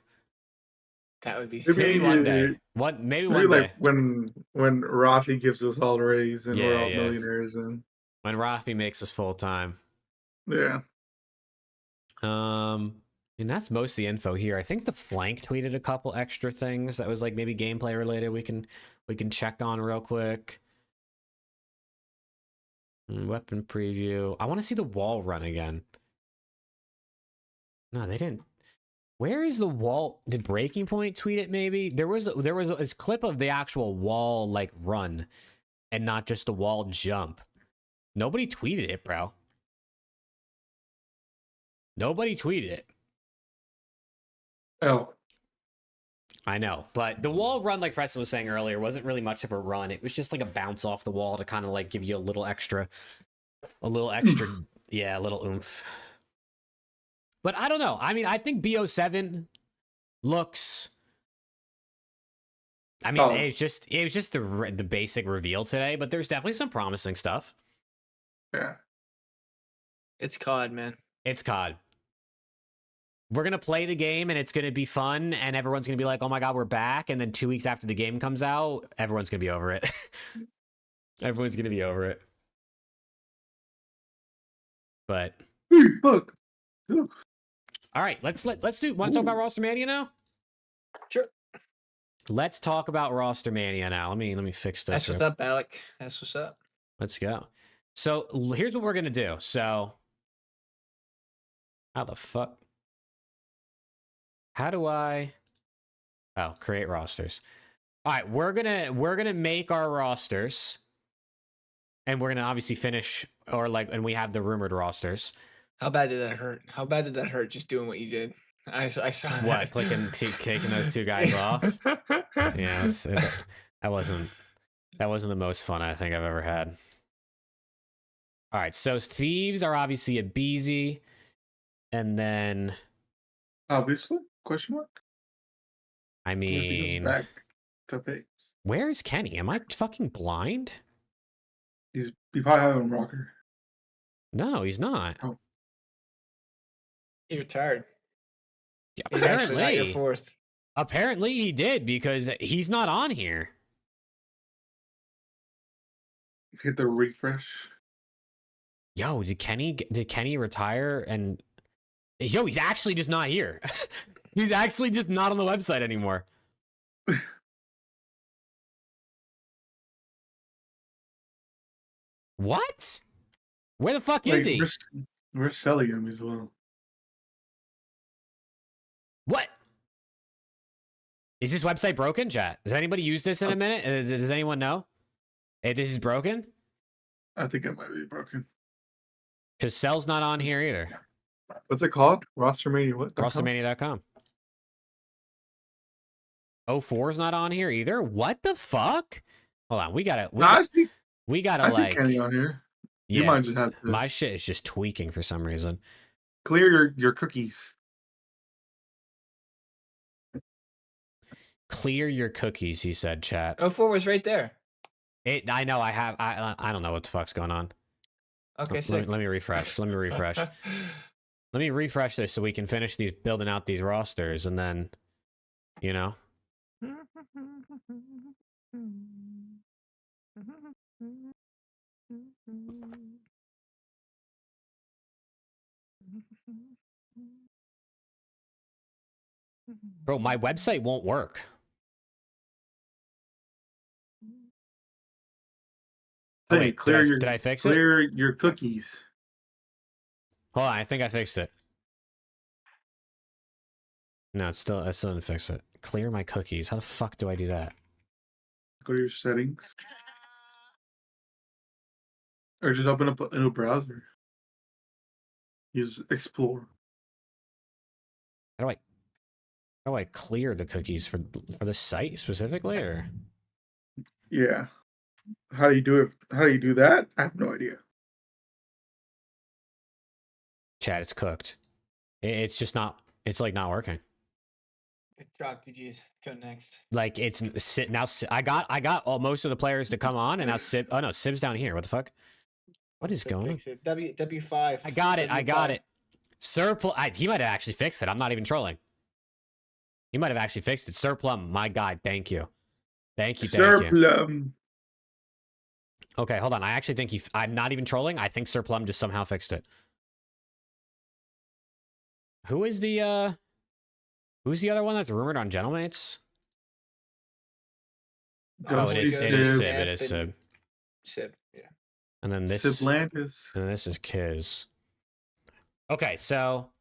That would be maybe one day. Maybe one like day. when Rafi gives us all the raise and we're all millionaires, and when Rafi makes us full time. Yeah. And that's most of the info here. I think the Flank tweeted a couple extra things that was like maybe gameplay related. We can check on real quick. Weapon preview. I want to see the wall run again. No, they didn't. Where is the wall? Did Breaking Point tweet it? Maybe there was a clip of the actual wall like run, and not just the wall jump. Nobody tweeted it, bro. Nobody tweeted it. Oh, I know, but the wall run, like Preston was saying earlier, wasn't really much of a run. It was just like a bounce off the wall to kind of like give you a little extra, yeah, a little oomph. But I don't know. I mean, I think BO7 looks. I mean, it was just the basic reveal today, but there's definitely some promising stuff. yeah. It's COD, man. It's COD. We're going to play the game and it's going to be fun and everyone's going to be like, oh my God, we're back. And then 2 weeks after the game comes out, everyone's going to be over it. Everyone's going to be over it. But. Look. All right, let's do. Want to talk about Rostermania now? Sure. Let's talk about Rostermania now. Let me fix this. That's what's up, Alec. That's what's up. Let's go. So here's what we're gonna do. So how the fuck? How do I? Oh, create rosters. All right, we're gonna make our rosters, and we're gonna obviously finish and we have the rumored rosters. How bad did that hurt? How bad did that hurt just doing what you did? I saw what taking those two guys off. Yeah, that wasn't the most fun I think I've ever had. All right, so thieves are obviously a BZ, and then Obviously? Question mark. I mean, back to base. Where is Kenny? Am I fucking blind? He probably had him rocker. No, he's not. Oh. He retired. Yeah, He's actually not your fourth. Apparently he did because he's not on here. Hit the refresh. Yo, did Kenny retire? And yo, he's actually just not here. He's actually just not on the website anymore. What? Where the fuck is he? We're selling him as well. What? Is this website broken, chat? Does anybody use this in a minute? Does anyone know? Hey, this is broken? I think it might be broken. Because Cell's not on here either. What's it called? Rostermania what? Rostermania.com. 04's not on here either. What the fuck? Hold on, we gotta I see like Kenny on here. Yeah, you might just have to. My shit is just tweaking for some reason. Clear your cookies. Clear your cookies, he said, chat. 04 was right there. I know. I don't know what the fuck's going on. Okay, let me refresh. Let me refresh. Let me refresh this so we can finish building out these rosters, and then, you know. Bro, my website won't work. Hey, oh, wait, did I fix it? Clear your cookies. Hold on, I think I fixed it. No, I still didn't fix it. Clear my cookies. How the fuck do I do that? Go to your settings. Or just open up a new browser. Use Explore. How do I clear the cookies for the site specifically, or? Yeah. How do you do it? How do you do that? I have no idea. Chat, it's cooked. It's just not. It's like not working. Good job, PGs. Go next. Like it's now. I got most of the players to come on, and now Sib. Oh no, Sib's down here. What the fuck? What is going on? W5. I got it. I got it. He might have actually fixed it. I'm not even trolling. He might have actually fixed it. Sir Plum, my God, thank you. Thank you. Sir Plum. Okay, hold on. I actually think I'm not even trolling. I think Sir Plum just somehow fixed it. Who's the other one that's rumored on Gentlemates? Oh, it is Sib. It is Sib. Sib, yeah. And then this Siblantis. And this is Kiz. Okay, so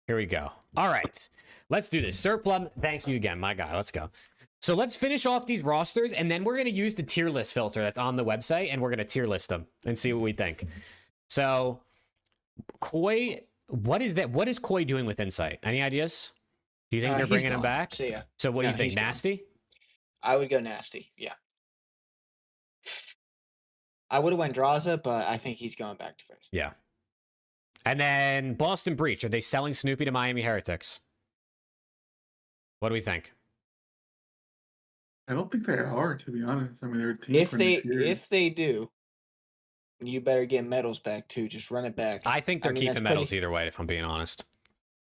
here we go. All right, let's do this. Sir Plum, thank you again, my guy. Let's go. So let's finish off these rosters, and then we're going to use the tier list filter that's on the website, and we're going to tier list them and see what we think. So Koi, what is that? What is Koi doing with Insight? Any ideas? Do you think they're He's bringing him gone. back? So yeah, So what do No, you think? he's gone. Nasty? I would go Nasty. Yeah. I would have went Draza, but I think he's going back to face. Yeah. And then Boston Breach. Are they selling Snoopy to Miami Heretics? What do we think? I don't think they are, to be honest. I mean, they're a team for next year. If they do, you better get medals back too. Just run it back. I think they're mean, that's keeping medals either way, if I'm being honest.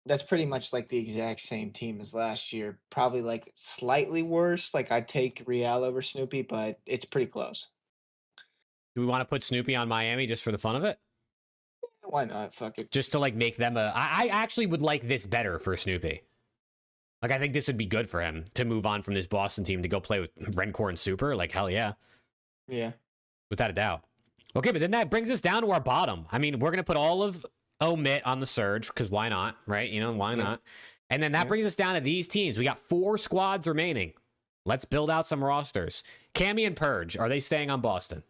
That's pretty much like the exact same team as last year. Probably like slightly worse. Like I'd take Real over Snoopy, but it's pretty close. Do we want to put Snoopy on Miami just for the fun of it? Why not? Fuck it. Just to like make them a... I actually would like this better for Snoopy. Like, I think this would be good for him to move on from this Boston team to go play with Rencore and Super. Like, hell yeah. Yeah. Without a doubt. Okay, but then that brings us down to our bottom. I mean, we're going to put all of Omit on the Surge, because why not, right? You know, why not? And then that brings us down to these teams. We got 4 squads remaining. Let's build out some rosters. Cammy and Purge, are they staying on Boston?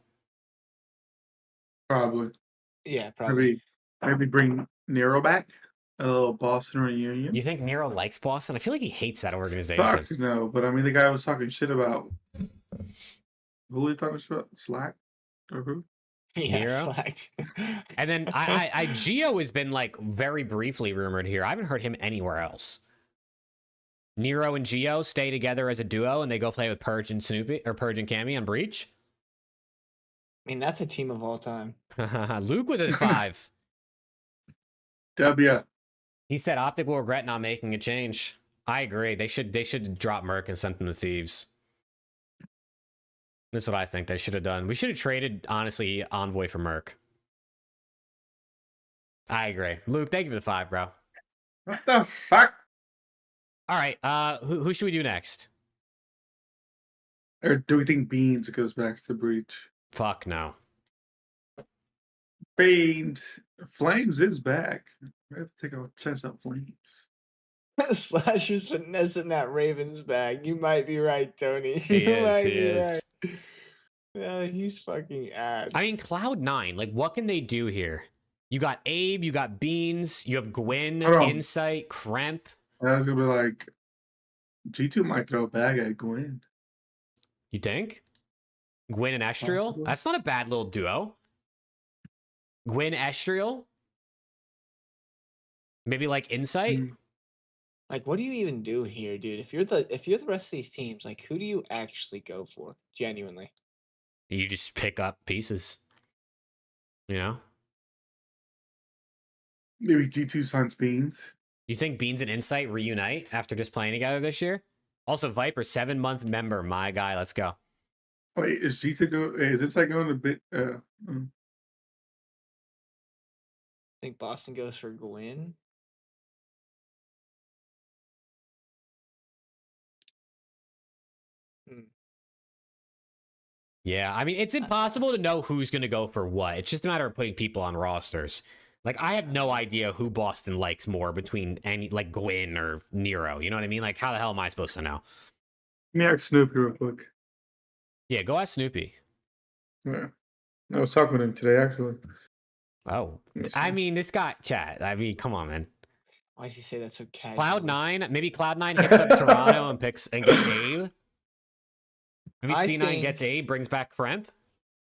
Probably. Yeah, probably. Maybe bring Nero back. A little Boston reunion. You think Nero likes Boston? I feel like he hates that organization. Fuck no, but I mean, the guy was talking shit about. Who was he talking shit about? Slack? Or who? Yeah, Nero? slacked. And then Gio has been like very briefly rumored here. I haven't heard him anywhere else. Nero and Gio stay together as a duo and they go play with Purge and Snoopy or Purge and Cammy on Breach. I mean, that's a team of all time. Luke with a 5. W. He said Optic will regret not making a change. I agree. They should drop Merc and send them to Thieves. That's what I think they should have done. We should have traded, honestly, Envoy for Merc. I agree. Luke, thank you for the 5, bro. What the fuck? All right. Who should we do next? Or do we think Beans goes back to Breach? Fuck no. Beans. Flames is back. We have to take a chance on Flames. Slasher's finessing that Ravens bag. You might be right, Tony. He is. Right. Yeah, he's fucking ass. I mean, Cloud9, like, what can they do here? You got Abe, you got Beans, you have Gwyn, Insight, Kremp. I was gonna be like, G2 might throw a bag at Gwyn. You think? Gwyn and Estriel? Possibly. That's not a bad little duo. Gwyn, Estriel? Maybe like Insight? Like, what do you even do here, dude? If you're the rest of these teams, like, who do you actually go for? Genuinely. You just pick up pieces. You know? Maybe G2 signs Beans. You think Beans and Insight reunite after just playing together this year? Also, Viper, 7-month member. My guy, let's go. Wait, is G2 is Insight going to bit? I think Boston goes for Gwyn. Yeah, I mean, it's impossible to know who's going to go for what. It's just a matter of putting people on rosters. Like, I have no idea who Boston likes more between any, like, Gwyn or Nero. You know what I mean? Like, how the hell am I supposed to know? Let me ask Snoopy real quick. Yeah, go ask Snoopy. Yeah. I was talking with him today, actually. Oh, I mean, this guy, chat. I mean, come on, man. Why does he say that so casually? Cloud9, maybe Cloud9 hits up Toronto and gets Abe. Maybe C9 gets Abe, brings back Kremp.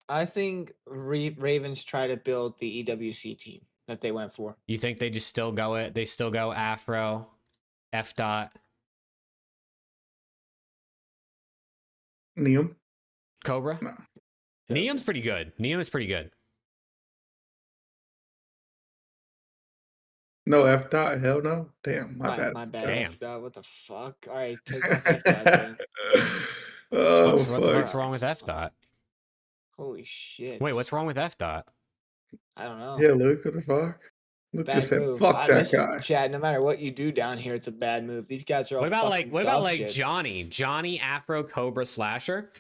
I think Ravens try to build the EWC team that they went for. You think they just still go it? They still go Afro, F dot, Neum? Cobra. No. Neum's pretty good. Neum is pretty good. No F dot? Hell no. Damn, my bad. My bad. Damn. F dot, what the fuck? All right, take off F dot then. Oh, What's wrong with F dot? Holy shit. Wait, what's wrong with F dot? I don't know. Yeah, Luke, what the fuck? Luke Bad just said, move. fuck that guy. Chad, no matter what you do down here, it's a bad move. These guys are all What about dog shit. Johnny Afro Cobra Slasher?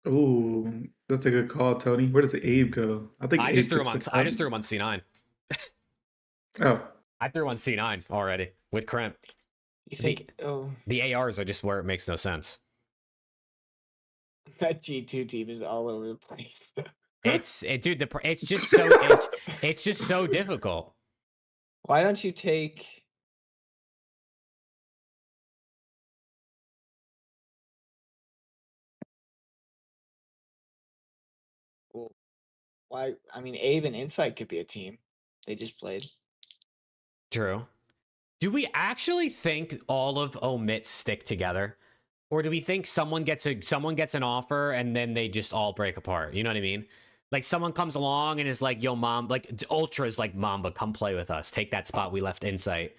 Ooh, that's a good call, Tony. Where does Abe go? I think I Abe just threw gets him on. the I just time. threw him on C9. Oh, I threw him on C9 already with Kremp. You think? Oh, The ARs are just where it makes no sense. that G2 team is all over the place. Dude. It's just so difficult. Why don't you take? Well, why? I mean, Abe and Insight could be a team. They just played. True. Do we actually think all of Omit stick together? Or do we think someone gets an offer and then they just all break apart? You know what I mean? Like someone comes along and is like, yo, mom, like Ultra's like, Mamba, come play with us. Take that spot we left Insight.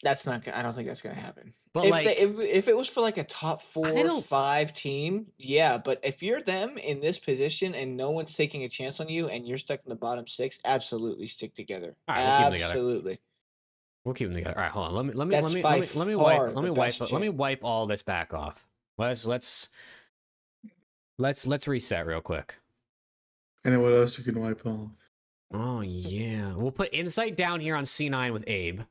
That's not. I don't think that's gonna happen. But if like, if it was for like a top I 4, don't- 5 team, yeah. But if you're them in this position and no one's taking a chance on you and you're stuck in the bottom 6, absolutely stick together. All right, we'll keep them together. Absolutely. We'll keep them together. All right, hold on. Let That's me by far the best let me chance. wipe all this back off. Let's reset real quick. And then what else you can wipe off? Oh yeah, we'll put Insight down here on C9 with Abe.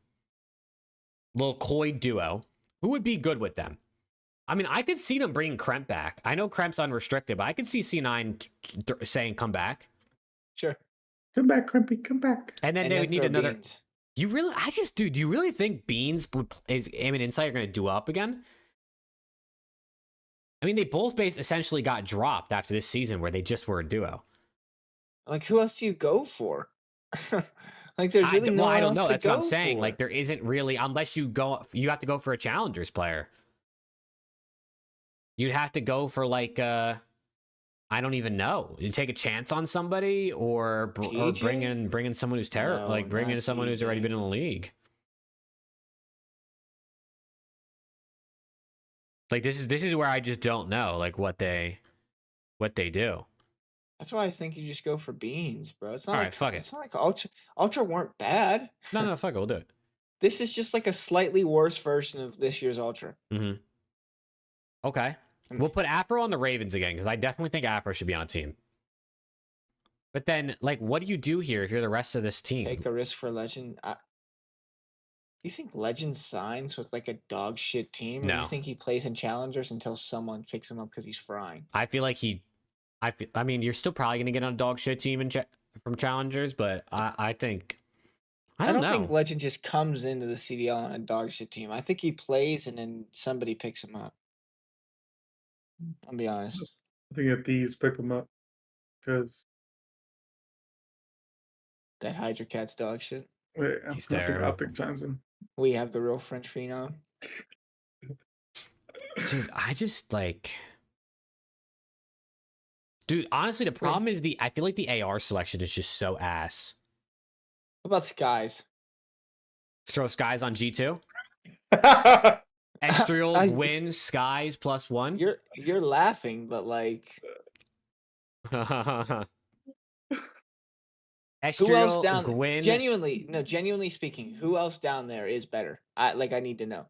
Little Koi duo. Who would be good with them? I mean, I could see them bringing Kremp back. I know Kremp's unrestricted, but I could see C9 saying come back. Sure. Come back, Crimpy, come back. And then they would need throw another. Beans. Do you really think Beans is Aim and Insight are going to do up again? I mean, they both essentially got dropped after this season where they just were a duo. Like, who else do you go for? Like, there's really no one I don't else know. to That's what I'm go saying. for. Like, there isn't really, unless you have to go for a Challengers player. You'd have to go for like, I don't even know. You take a chance on somebody or bring in someone who's No, bring in not someone who's already TJ. been in the league. Like this is where I just don't know like what they do. That's why I think you just go for Beans, bro. It's not All like right, fuck it. it's not like Ultra weren't bad. No, fuck it, we'll do it. This is just like a slightly worse version of this year's Ultra. Mm-hmm. Okay. We'll put Afro on the Ravens again, because I definitely think Afro should be on a team. But then, like, what do you do here if you're the rest of this team? Take a risk for Legend. You think Legend signs with like a dog shit team? Or No. you think he plays in Challengers until someone picks him up because he's frying? I feel like I mean, you're still probably going to get on a dog shit team from Challengers, but I think... I don't know. think Legend just comes into the CDL on a dog shit team. I think he plays and then somebody picks him up. I'll be honest. I think if these pick them up, because That Hydra Cat's dog shit. He's I terrible. think Johnson. We have the real French phenom. Dude, I just like... Dude, honestly, the problem is I feel like the AR selection is just so ass. What about Skies? Throw Skies on G2. Estriel, Gwyn, Skies +1. You're laughing, but like Estriel, who else down Gwyn. Genuinely speaking, who else down there is better? I need to know.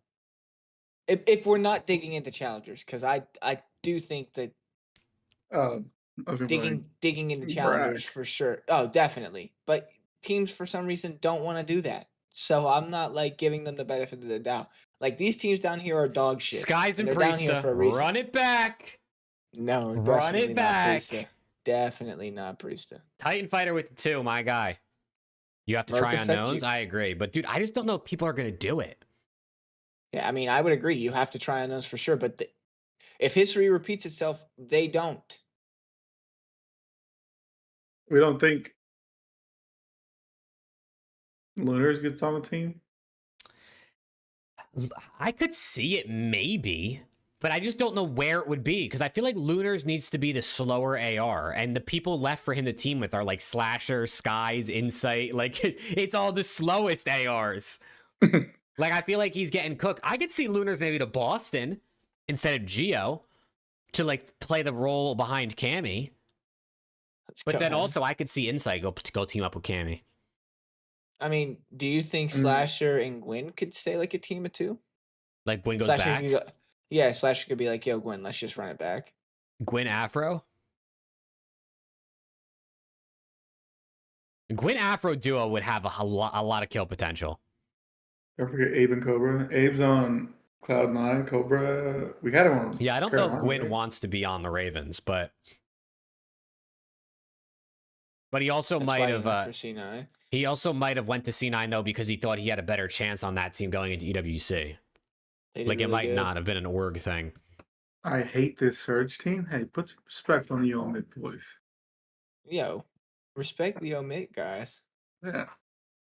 If we're not digging into Challengers, because I do think that digging into Challengers for sure. Oh, definitely. But teams for some reason don't want to do that. So I'm not like giving them the benefit of the doubt. Like these teams down here are dog shit. Skies and they're down here Priesta, for a reason. run it back. No, Run definitely it not back. Priesta. Definitely not Priesta. Titan Fighter with the 2, my guy. You have to try Mark unknowns. Effect, I agree. But dude, I just don't know if people are going to do it. Yeah, I mean, I would agree. You have to try on those for sure. But if history repeats itself, they don't. We don't think Lunars gets on the team? I could see it maybe, but I just don't know where it would be because I feel like Lunars needs to be the slower AR, and the people left for him to team with are like Slasher, Skies, Insight. Like it's all the slowest ARs. Like I feel like he's getting cooked. I could see Lunars maybe to Boston instead of Geo to like play the role behind Cammy. But then also I could see Insight go team up with Cammy. I mean, do you think Slasher and Gwyn could stay like a team of two? Like Gwyn goes Slasher back? Slasher could be like, yo, Gwyn, let's just run it back. Gwyn Afro? Gwyn Afro duo would have a lot of kill potential. Don't forget Abe and Cobra. Abe's on Cloud9. Cobra, we had him on. Yeah, I don't know if Gwyn wants to be on the Ravens, but But he also That's might why he have. went for C9. He also might have went to C9 though because he thought he had a better chance on that team going into EWC. They did Like it really might good. not have been an org thing. I hate this Surge team. Hey, put some respect on the Omid boys. Yo, respect the omit guys. Yeah.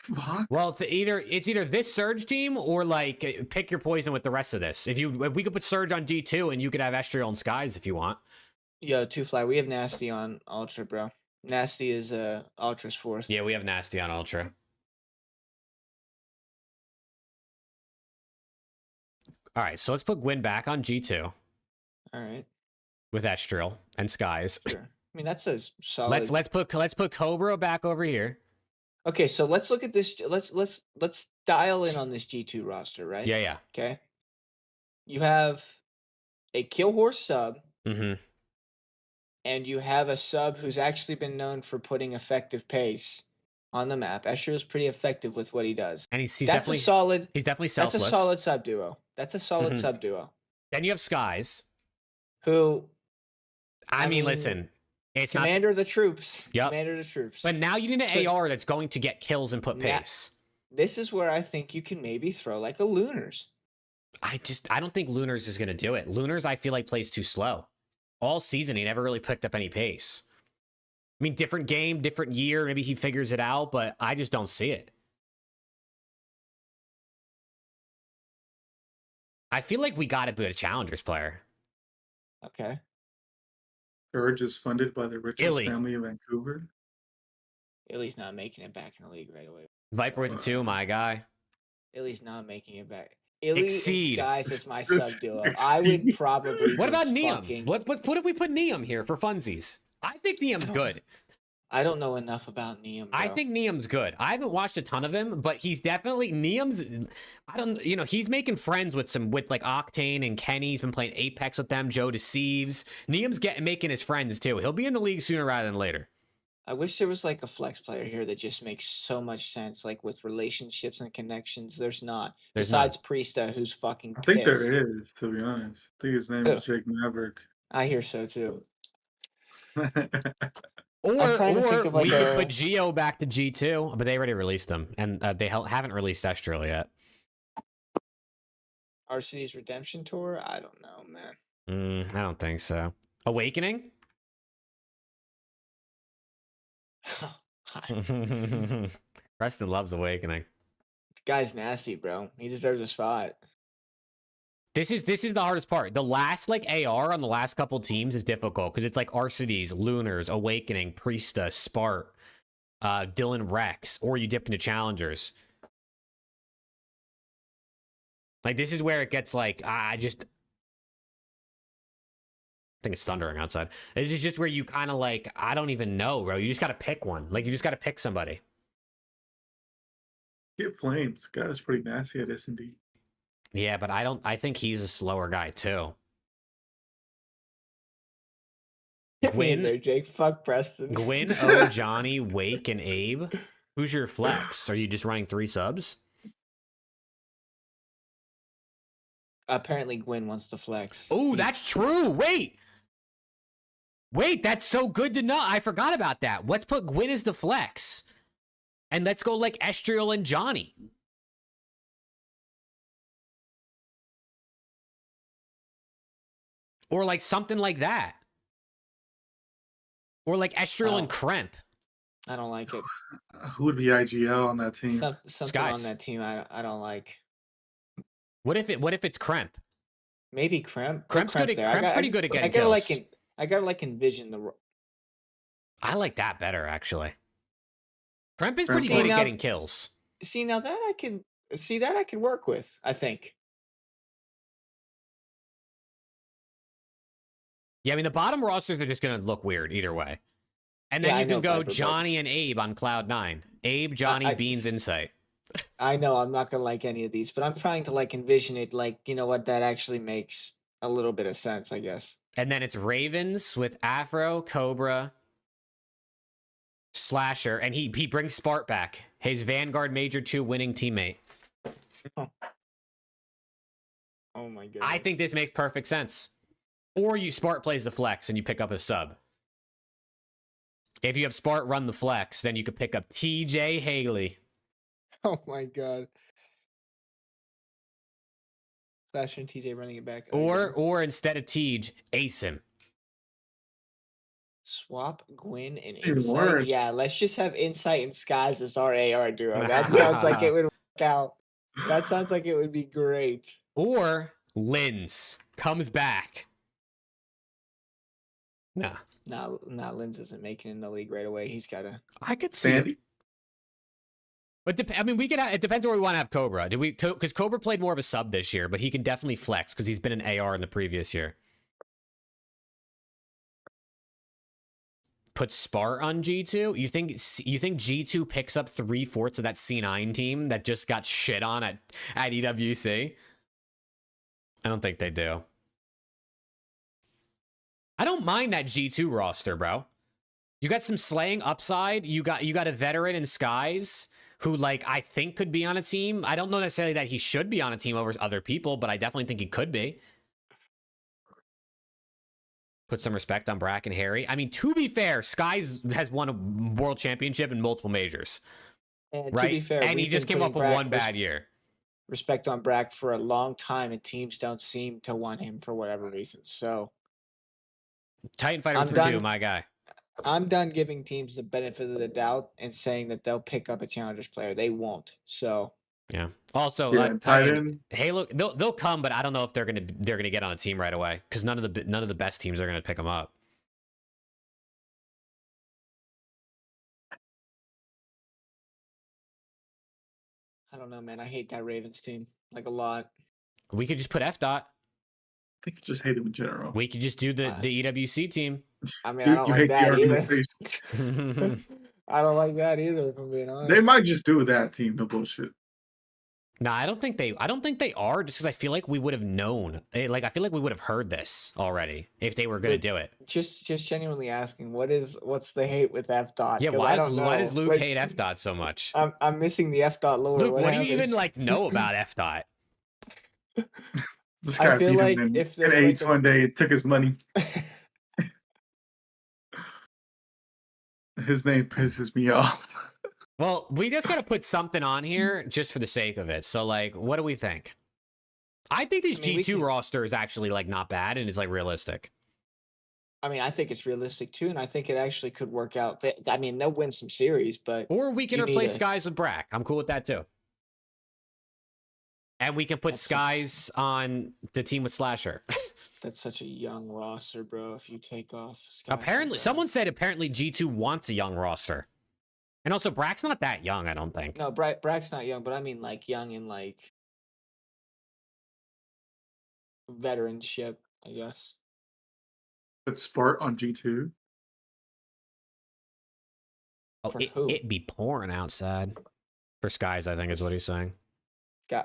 Fuck. Well, it's either this Surge team or like pick your poison with the rest of this. If we could put Surge on G2 and you could have Estriel and Skies if you want. Yo, Two Fly, we have Nasty on Ultra, bro. Nasty is Ultra's fourth. Yeah, we have Nasty on Ultra. All right, so let's put Gwyn back on G2. All right. With Estriel and Skies. Sure. I mean, that's a solid. Let's put Cobra back over here. Okay, so let's look at this. Let's dial in on this G2 roster, right? Yeah. Okay. You have a Kill Horse sub, Mm-hmm. and you have a sub who's actually been known for putting effective pace on the map. Escher is pretty effective with what he does. And he's that's definitely a solid. He's definitely selfless. That's a solid sub duo. That's a solid Mhm. sub duo. Then you have Skies. Who? I mean, listen, it's Commander of the troops. Yep. Commander of the troops. But now you need an AR that's going to get kills and put pace. This is where I think you can maybe throw like a Lunars. I don't think Lunars is going to do it. Lunars, I feel like, plays too slow. All season, he never really picked up any pace. I mean, different game, different year. Maybe he figures it out, but I just don't see it. I feel like we got to put a Challengers player. Okay. Surge is funded by the richest Illy. family in Vancouver. Illy's not making it back in the league right away. Viper with the 2, my guy. Illy's not making it back. Illy Exceed. and Skies is my sub duo. I would probably. What about just Neum? fucking- What if we put Neum here for funsies? I think Neum's good. I don't know enough about Neum. I think Neum's good. I haven't watched a ton of him, but he's definitely Neum's. He's making friends with like Octane and Kenny. He's been playing Apex with them. Joe Deceives. Neum's making his friends too. He'll be in the league sooner rather than later. I wish there was like a flex player here that just makes so much sense, like with relationships and connections. There's not. Besides Priesta, who's fucking I think pissed. there is, to be honest. I think his name is Jake Maverick. I hear so too. Or like we could put Geo back to G2, but they already released him, and they haven't released Estriel yet. RCD's Redemption Tour? I don't know, man. I don't think so. Awakening? Preston loves Awakening. The guy's nasty, bro. He deserves a spot. This is the hardest part. The last like AR on the last couple teams is difficult because it's like RCDs, Lunars, Awakening, Priesta, Spart, Dylan Rex, or you dip into Challengers. Like this is where it gets like I think it's thundering outside. This is just where you kind of like I don't even know, bro. You just got to pick one. Like you just got to pick somebody. Get Flames. The guy's pretty nasty at S&D. Yeah, but I think he's a slower guy too. Gwyn there, Jake. Fuck Preston. Gwyn, O, Johnny, Wake, and Abe. Who's your flex? Are you just running 3 subs? Apparently Gwyn wants to flex. Oh, that's true. Wait, that's so good to know. I forgot about that. Let's put Gwyn as the flex. And let's go like Estriel and Johnny. Or like something like that. Or like Estriel and Kremp. I don't like it. Who would be IGL on that team? Something on that team I don't like. What if it's Kremp? Maybe Kremp. Kremp's pretty good at getting kills. I gotta envision the. I like that better actually. Kremp is pretty good at getting kills. See now that I can work with. I think. Yeah, I mean the bottom rosters are just gonna look weird either way. And then you can go Johnny and Abe on Cloud 9. Abe, Johnny, Beans, Insight. I know I'm not gonna like any of these, but I'm trying to like envision it. Like you know what, that actually makes a little bit of sense, I guess. And then it's Ravens with Afro, Cobra, Slasher, and he brings Spart back. His Vanguard Major 2 winning teammate. Oh my goodness. I think this makes perfect sense. Or you Spart plays the flex and you pick up a sub. If you have Spart run the flex, then you could pick up TJ Haley. Oh my god. Slasher and TJ running it back. Or instead of Tej, ace him. Swap Gwyn and Even Insight. worse. Yeah, let's just have Insight and Skies as our AR duo. That sounds like it would work out. That sounds like it would be great. Or Linz comes back. Nah. Nah, Linz isn't making it in the league right away. He's got to. I could see it. Sandy. But I mean, we could. It depends where we want to have Cobra. Do we? Because Cobra played more of a sub this year, but he can definitely flex because he's been an AR in the previous year. Put Spart on G2. You think G2 picks up 3/4 of that C9 team that just got shit on at EWC? I don't think they do. I don't mind that G2 roster, bro. You got some slaying upside. You got a veteran in Skies who, like, I think could be on a team. I don't know necessarily that he should be on a team over other people, but I definitely think he could be. Put some respect on Brack and Harry. I mean, to be fair, Skies has won a world championship in multiple majors. And right? To be fair, and he just came off of one bad year. Respect on Brack for a long time, and teams don't seem to want him for whatever reason. So, Titan Fighter 2, my guy. I'm done giving teams the benefit of the doubt and saying that they'll pick up a challengers player. They won't. So yeah. Also, Titan, Halo, they'll come, but I don't know if they're gonna get on a team right away because none of the best teams are gonna pick them up. I don't know, man. I hate that Ravens team like a lot. We could just put F dot. I think you just hate him in general. We could just do the EWC team. I mean, I don't like that either. I don't like that either, if I'm being honest. They might just do that team. No bullshit. No, I don't think they are, just because I feel like we would have known. Like, I feel like we would have heard this already if they were going to do it. Just genuinely asking, what's the hate with F dot? Yeah, why does Luke hate F dot so much? I'm missing the F dot lore. Luke, what do you even like know about F dot? This guy I feel beat like him if in AIDS one day, it took his money. His name pisses me off. Well, we just got to put something on here just for the sake of it. So, like, what do we think? I think this G2 roster is actually, like, not bad and is, like, realistic. I mean, I think it's realistic, too, and I think it actually could work out. I mean, they'll win some series, but... Or we can replace Skies with Brack. I'm cool with that, too. And we can put Skies on the team with Slasher. That's such a young roster, bro, if you take off Skies. Apparently, someone said G2 wants a young roster. And also, Brack's not that young, I don't think. No, Brack's not young, but I mean, like, young in, like, veteranship, I guess. Put Spart on G2. Oh, it'd be pouring outside. For Skies, I think is what he's saying.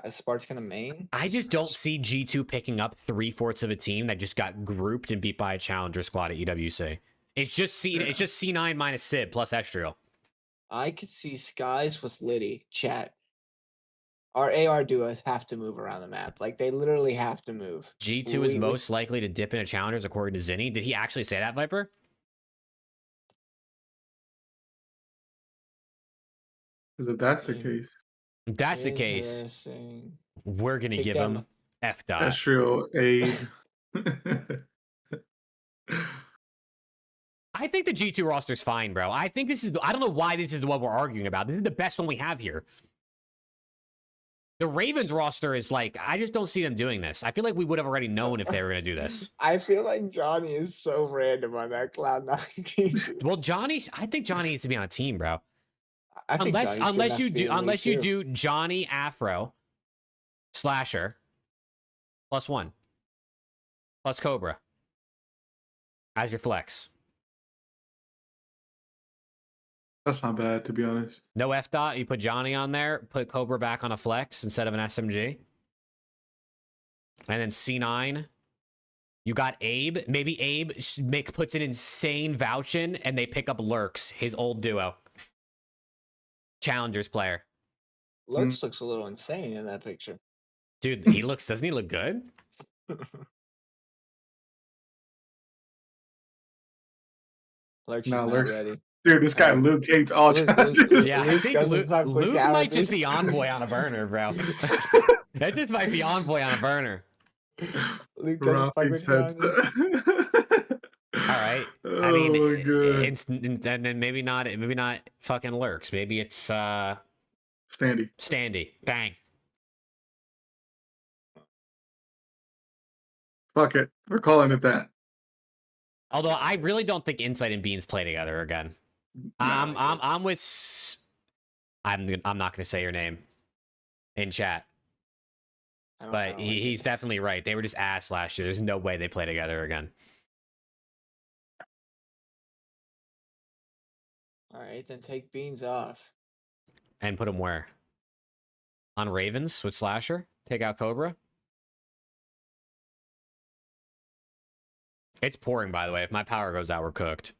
Spart's gonna main? I just don't see G2 picking up 3/4 of a team that just got grouped and beat by a challenger squad at EWC. It's just C9 minus Sib plus Extrial. I could see Skies with Liddy. Chat. Our AR duos have to move around the map. Like, they literally have to move. G2 is most likely to dip into challengers according to Zinni. Did he actually say that, Viper? If that's the case. If that's the case, we're going to give him F dot. Extrial aid. I think the G2 roster's fine, bro. I think this is... I don't know why this is what we're arguing about. This is the best one we have here. The Ravens roster is like... I just don't see them doing this. I feel like we would have already known if they were going to do this. I feel like Johnny is so random on that Cloud9 team. Well, Johnny... I think Johnny needs to be on a team, bro. Unless you do Johnny Afro Slasher +1 plus Cobra as your flex. That's not bad, to be honest. No F dot. You put Johnny on there. Put Cobra back on a flex instead of an SMG. And then C9. You got Abe. Maybe Abe puts an insane vouching and they pick up Lurks, his old duo. Challengers player. Lurks looks a little insane in that picture. Dude, doesn't he look good? Lurks is not ready. Dude, this guy Luke hates all challengers. Yeah, I Luke think doesn't fuck with Luke might just challengers. be envoy on a burner, bro. That just might be envoy on a burner. Luke doesn't fuck Rafi with said challengers. All right. Oh I mean, my god. it's and then maybe not fucking lurks. Maybe it's Standy. Standy. Bang. Fuck it. We're calling it that. Although I really don't think Insight and Beans play together again. I'm with. I'm not gonna say your name in chat, but he's definitely right. They were just ass last year. There's no way they play together again. All right, then take Beans off. And put him where? On Ravens with Slasher? Take out Cobra? It's pouring, by the way. If my power goes out, we're cooked.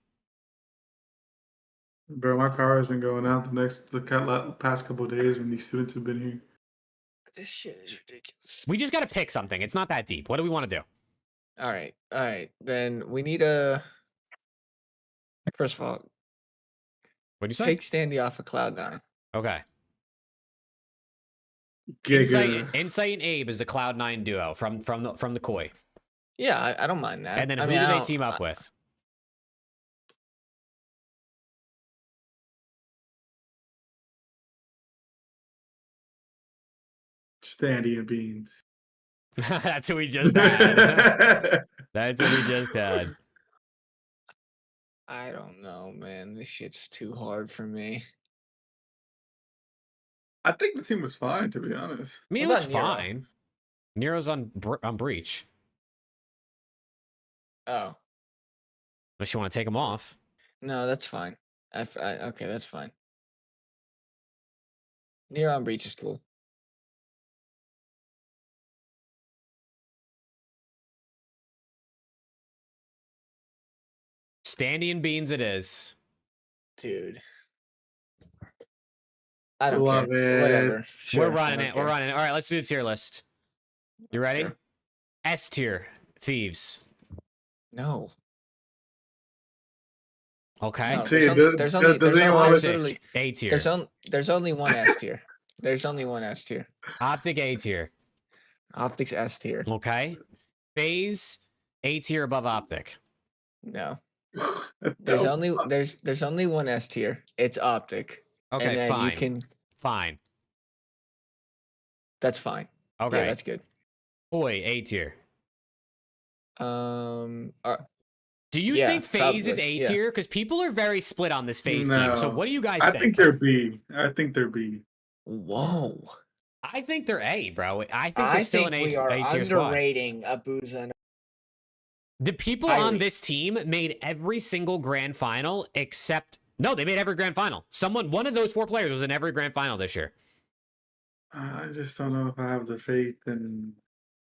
Bro, my power has been going out the past couple of days when these students have been here. This shit is ridiculous. We just got to pick something. It's not that deep. What do we want to do? All right. Then we need a. First of all, What'd you say? take Standy off of Cloud9. Okay. Giga. Insight and Abe is the Cloud9 duo from the Koi. Yeah, I don't mind that. And then I who mean, do I they don't- team up with? Standy and Beans. That's who we just had. That's who we just had. I don't know, man. This shit's too hard for me. I think the team was fine, to be honest. I mean, it What was about Nero? fine. Nero's on Breach. Oh Unless you want to take him off. no, that's fine. Okay, that's fine. Nero on Breach is cool. Standy and Beans it is. Dude. I don't Love care. it. Whatever. Sure, We're I running don't it. We're care. running it. All right, let's do the tier list. You ready? Sure. S tier, Thieves. No. Okay. No, See, there's only does anyone want to literally A tier. there's only one S tier. There's only one S tier. Optic A tier. Optics S tier. Okay. Phase A tier above Optic. No. There's only one S tier. It's Optic. Okay, and then fine. you can Fine. that's fine. Okay. Yeah, that's good. Boy, A tier. Do you Yeah, think Phase is probably, A yeah. tier? Because people are very split on this Phase team. So No. what do you guys I think? think they're B. I think they're B. Whoa. I think they're A, bro. I think I they're still think an we are A tier squad. underrating Abuza. The people Highly. on this team made every single grand final except no, they made every grand final. One of those 4 players was in every grand final this year. I just don't know if I have the faith in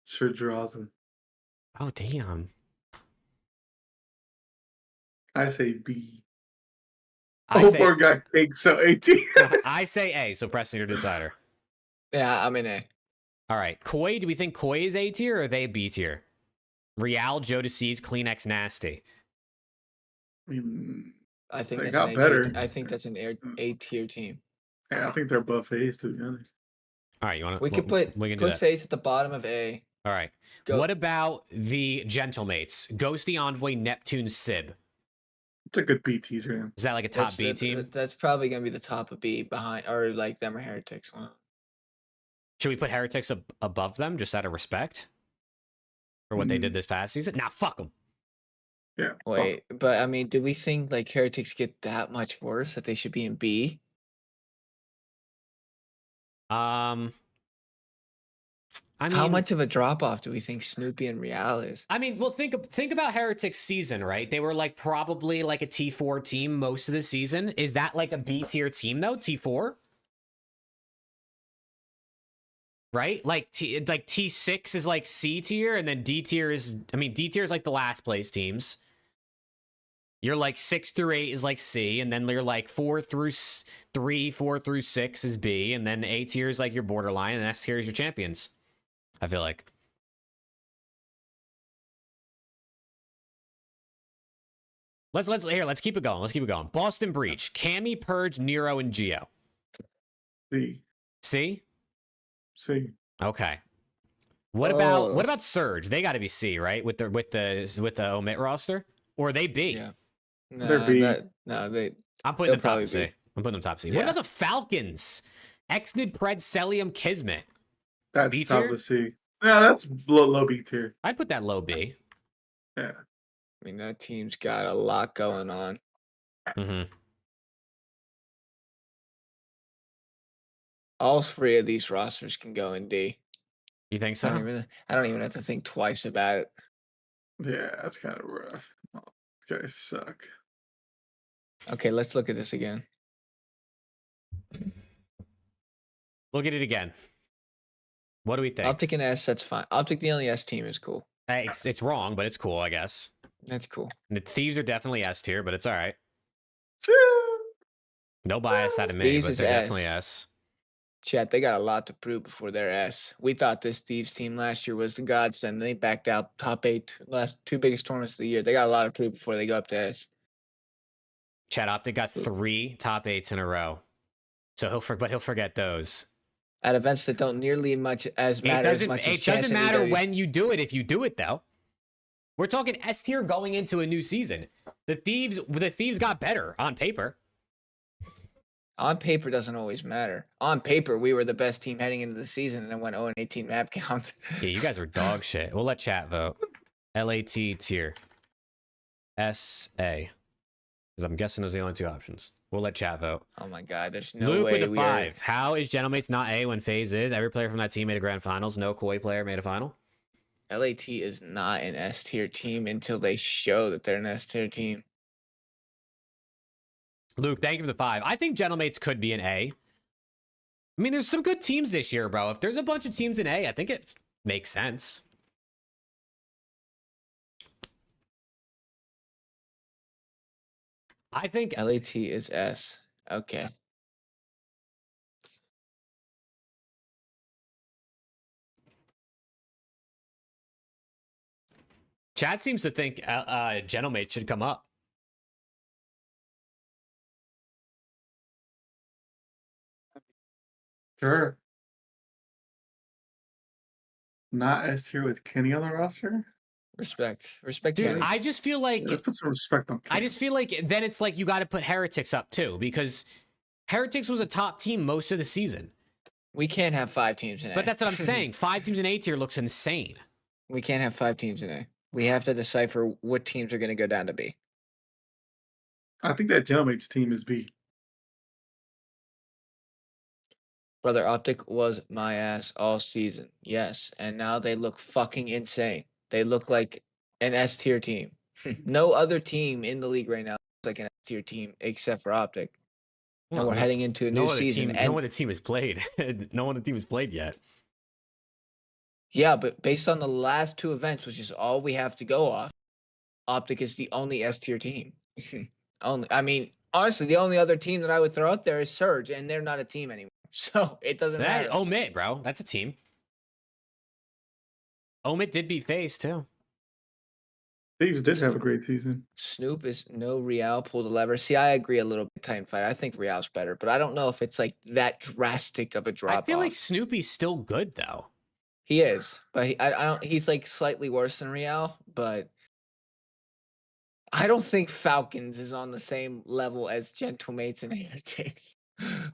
Sir Drazen. Oh damn. I say B. I say, Poor got cake, so 18. I say A, so pressing your decider. Yeah, I'm in A. All right. Koi, do we think Koi is A tier or are they B tier? Real, Joe DeCease, Kleenex Nasty. I mean, I think They that's got an better. I think that's an A tier team. yeah, I think they're buffets, to be honest. All right, you want to We could put we can do that. Face at the bottom of A. All right. Go. What about the Gentlemates? Ghosty Envoy, Neptune, Sib. It's a good B teaser. Is that like a top That's B the- team? That's probably gonna be the top of B behind, or like them or Heretics. Should we put Heretics above them just out of respect for what they did this past season? Nah, fuck them. Yeah. Wait, but I mean, do we think like Heretics get that much worse that they should be in B? I mean, How much of a drop off do we think Snoopy and Real is? I mean, well, think about Heretics season, right? They were like probably like a T4 team most of the season. Is that like a B tier team though? T4, right? Like T6 is like C tier, and then D tier is D tier is like the last place teams. You're like 6 through 8 is like C, and then you're like 4 through 3, 4 through 6 is B, and then A tier is like your borderline, and S tier is your champions. I feel like. Let's keep it going. Let's keep it going. Boston Breach, Cammy, Purge, Nero, and Geo. C. C? Okay. What about Surge? They got to be C, right? With the omit roster, or are they B? Yeah. They're B. I'm putting them top B. C. I'm putting them top C. Yeah. What about the Falcons? Exnid, Pred, Celium, Kismet. That's B top tier? of C. Yeah, that's low B tier. I'd put that low B. Yeah. I mean, that team's got a lot going on. Mm-hmm. All three of these rosters can go in D. You think so? I don't even have to think twice about it. Yeah, that's kind of rough. Oh, these guys suck. Okay, let's look at this again. Look at it again. What do we think? Optic and S, that's fine. Optic, the only S team is cool. It's wrong, but it's cool, I guess. That's cool. The Thieves are definitely S tier, but it's all right. No bias out of me, Thieves but is they're S. definitely S. Chat, they got a lot to prove before they're S. We thought this Thieves team last year was the godsend. They backed out top 8 last 2 biggest tournaments of the year. They got a lot of proof before they go up to S. Chat Optic got 3 top 8s in a row, so he'll forget those. At events that don't nearly matter as much as it doesn't matter when you do it if you do it though. We're talking S tier going into a new season. The Thieves got better on paper. On paper doesn't always matter. On paper, we were the best team heading into the season and then went 0-18 map count. Yeah, you guys are dog shit. We'll let chat vote. LAT tier. SA. Because I'm guessing those are the only 2 options. We'll let chat vote. Oh my god, there's no Luke way with a 5. How is Gentlemates not A when FaZe is? Every player from that team made a grand finals. No Koi player made a final. LAT is not an S tier team until they show that they're an S tier team. Luke, thank you for the 5. I think Gentlemates could be an A. I mean, there's some good teams this year, bro. If there's a bunch of teams in A, I think it makes sense. I think LAT is S. Okay. Chad seems to think Gentlemates should come up. Sure. Not S tier with Kenny on the roster? Respect, Dude, Kenny. I just feel like Let's put some respect on Kenny. I just feel like then it's like you got to put Heretics up too, because Heretics was a top team most of the season. We can't have 5 teams in A. But that's what I'm saying. 5 teams in A tier looks insane. We can't have 5 teams in A. We have to decipher what teams are going to go down to B. I think that Gentlemates team is B. Brother, Optic was my ass all season. Yes, and now they look fucking insane. They look like an S tier team. No other team in the league right now looks like an S tier team except for Optic. And we're heading into a new season. No other team has played. No other team has played yet. Yeah, but based on the last 2 events, which is all we have to go off, Optic is the only S tier team. I mean, honestly, the only other team that I would throw up there is Surge, and they're not a team anymore. So it doesn't matter. Omit, bro. That's a team. Omit did beat FaZe too. Thieves did have a great season. Snoop is no Real pull the lever. See, I agree a little bit. Titan fight. I think Real's better, but I don't know if it's like that drastic of a drop. I feel like Snoopy's still good though. He is, but I don't. He's like slightly worse than Real, but I don't think Falcons is on the same level as Gentlemates and Heretics.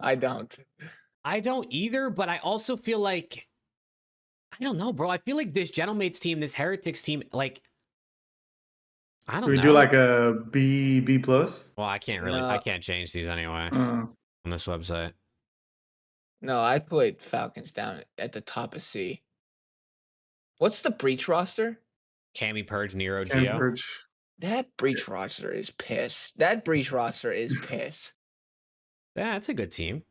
I don't either, but I also feel like I don't know, bro. I feel like this Gentlemates team, this Heretics team, like I don't know. We do like a B plus? Well, I can't change these anyway on this website. No, I put Falcons down at the top of C. What's the Breach roster? Cammy, Purge, Nero, Geo. Purge. That Breach roster is piss. That Breach roster is piss. Yeah, that's a good team.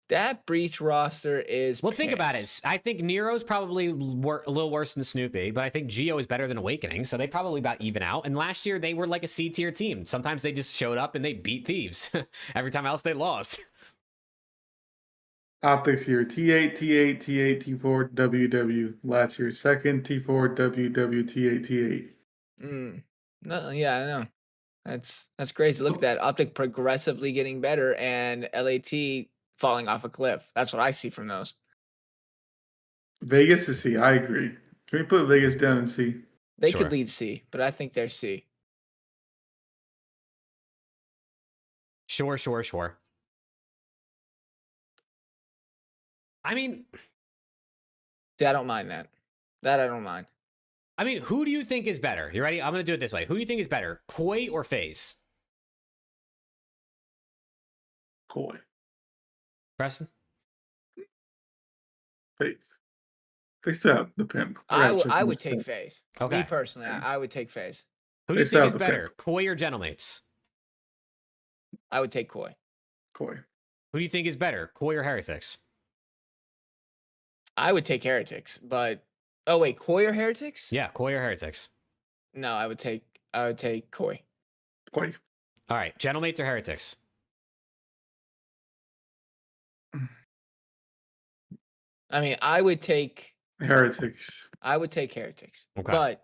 That Breach roster is Well, think about it. I think Nero's probably a little worse than Snoopy, but I think Geo is better than Awakening, so they probably about even out. And last year, they were like a C tier team. Sometimes they just showed up and they beat Thieves. Every time else, they lost. Optics here. T8, T8, T8, T4, WW. Last year, second, T4, WW, T8, T8. No, yeah, I know. That's crazy. Look at that. Optic progressively getting better and LAT falling off a cliff. That's what I see from those. Vegas is C. I agree. Can we put Vegas down in C? They Sure. could lead C, but I think they're C. Sure. I mean, See, I don't mind that. That I don't mind. I mean, who do you think is better? You ready? I'm going to do it this way. Who do you think is better, Koi or FaZe? Koi. Preston? FaZe. They still have the pimp. I would take FaZe. Okay. Me personally, I would take FaZe. Who do you They still think is have the better, pick. Koi or Gentlemates? I would take Koi. Koi. Who do you think is better, Koi or Heretics? I would take Heretics, but oh wait, Koi or Heretics? Yeah, Koi or Heretics. No, I would take Koi. Koi. All right, Gentlemates or Heretics? I mean, I would take Heretics. Heretics. Okay. But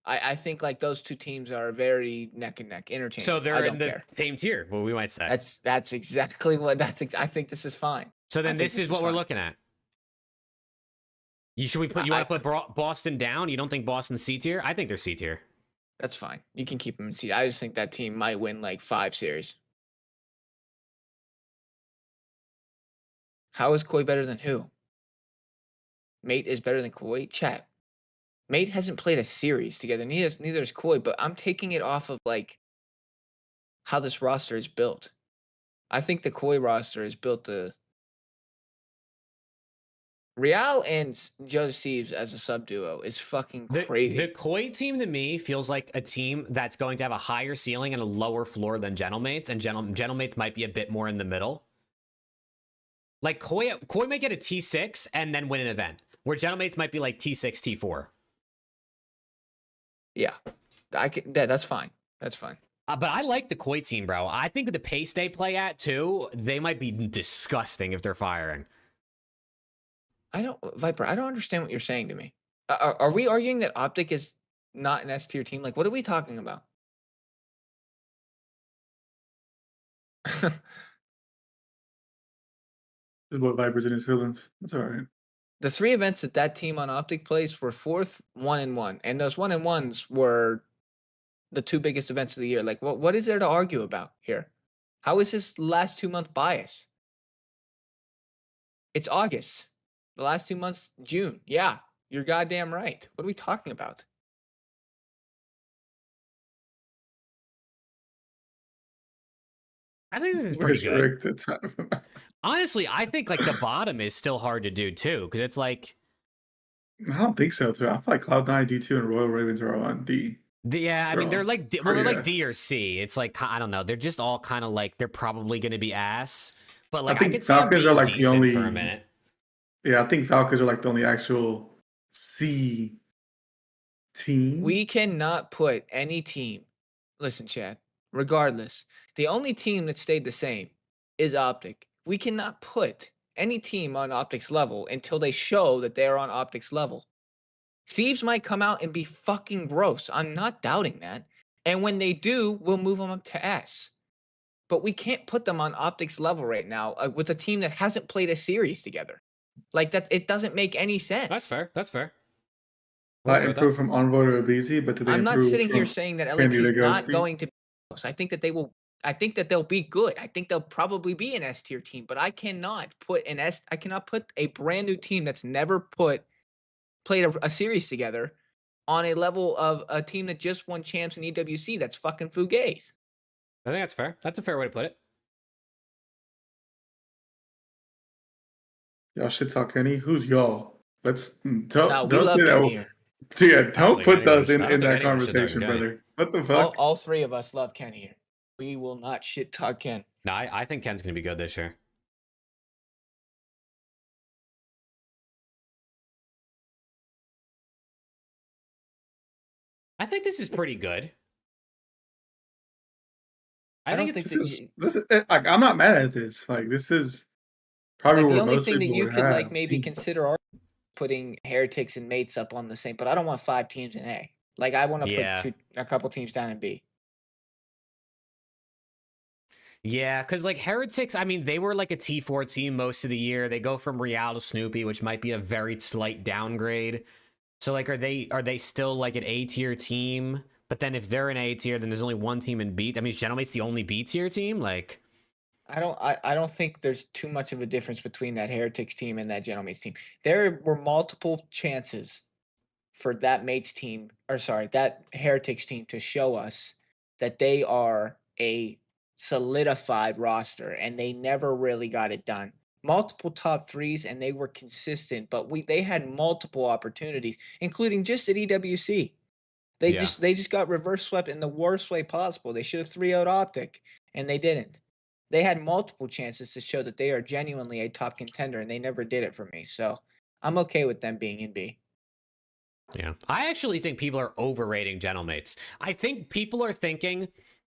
I think like those two teams are very neck and neck, interchangeable. So they're I in don't the care. same tier, well, we might say. That's exactly what I think this is fine. So I then think this is what we're fine. looking at. You want to put Boston down? You don't think Boston's C tier? I think they're C tier. That's fine. You can keep them in C. I just think that team might win like 5 series. How is Koi better than who? Mate is better than Koi? Chat. Mate hasn't played a series together. Neither is Koi, but I'm taking it off of like how this roster is built. I think the Koi roster is built to Real and Joe as a sub duo is fucking crazy. The Koi team to me feels like a team that's going to have a higher ceiling and a lower floor than Gentlemates, and Gentlemates might be a bit more in the middle. Like Koi might get a T6 and then win an event, where Gentlemates might be like T6, T4. Yeah, that's fine. That's fine. But I like the Koi team, bro. I think with the pace they play at too, they might be disgusting if they're firing. Viper, I don't understand what you're saying to me. Are we arguing that Optic is not an S tier team? Like, what are we talking about? This is what Viper's in his feelings. That's all right. The 3 events that team on Optic plays were 4th, 1-1, and those 1-1s were the 2 biggest events of the year. Like, what is there to argue about here? How is this last 2-month bias? It's August. The last 2 months, June. Yeah, you're goddamn right. What are we talking about? I think this is pretty good. Time. Honestly, I think like the bottom is still hard to do too, because it's like I don't think so. Too. I feel like Cloud9, D2, and Royal Ravens are all on D. Yeah, I mean they're like they're like ass. D or C. It's like I don't know. They're just all kind of like they're probably going to be ass. But like I think could see them Falcons being are like the decent only. for a minute. Yeah, I think Falcons are like the only actual C team. We cannot put any team. Listen, Chad. Regardless, the only team that stayed the same is Optic. We cannot put any team on Optic's level until they show that they're on Optic's level. Thieves might come out and be fucking gross. I'm not doubting that. And when they do, we'll move them up to S. But we can't put them on Optic's level right now with a team that hasn't played a series together. Like that, it doesn't make any sense. That's fair. That's fair. Not improve from Envoy to Abizi, but I'm not sitting here saying that LAT is not going to be close. I think that they will. I think that they'll be good. I think they'll probably be an S tier team, but I cannot put a brand new team that's never played a series together on a level of a team that just won champs in EWC. That's fucking fugazi. I think that's fair. That's a fair way to put it. Y'all shit talk Kenny. Who's y'all? Let's tell. No, we don't love say Kenny that. here. Yeah, don't put those in think that anyone should talk conversation, Kenny. brother. What the fuck? All 3 of us love Ken here. We will not shit talk Ken. No, I think Ken's going to be good this year. I think this is pretty good. I think this is like I'm not mad at this. Like this is probably like, the where only most thing that people you would could have. like maybe consider are putting Heretics and Mates up on the same, but I don't want 5 teams in A. Like I want to put a couple teams down in B. Yeah, because like Heretics, I mean, they were like a T4 team most of the year. They go from Real to Snoopy, which might be a very slight downgrade. So like, are they still like an A tier team? But then if they're an A tier, then there's only one team in B. I mean, is Gentlemate's the only B tier team? Like, I don't think there's too much of a difference between that Heretics team and that Gentleman's team. There were multiple chances for that Mates team, or sorry, that Heretics team to show us that they are a solidified roster, and they never really got it done. Multiple top threes, and they were consistent, but they had multiple opportunities, including just at EWC. Yeah. They just got reverse swept in the worst way possible. They should have 3-0'd Optic, and they didn't. They had multiple chances to show that they are genuinely a top contender, and they never did it for me. So I'm okay with them being in B. Yeah. I actually think people are overrating Gentlemates. I think people are thinking,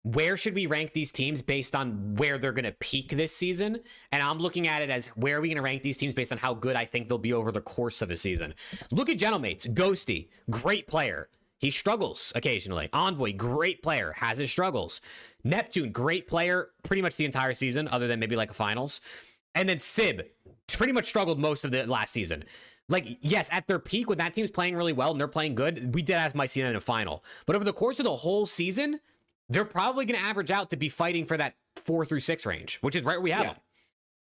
where should we rank these teams based on where they're going to peak this season? And I'm looking at it as, where are we going to rank these teams based on how good I think they'll be over the course of a season? Look at Gentlemates. Ghosty, great player. He struggles occasionally. Envoy, great player, has his struggles. Neptune, great player, pretty much the entire season, other than maybe like a finals. And then Sib, pretty much struggled most of the last season. Like, yes, at their peak, when that team's playing really well and they're playing good, we did as might see them in a final. But over the course of the whole season, they're probably going to average out to be fighting for that 4 through 6 range, which is right where we have them.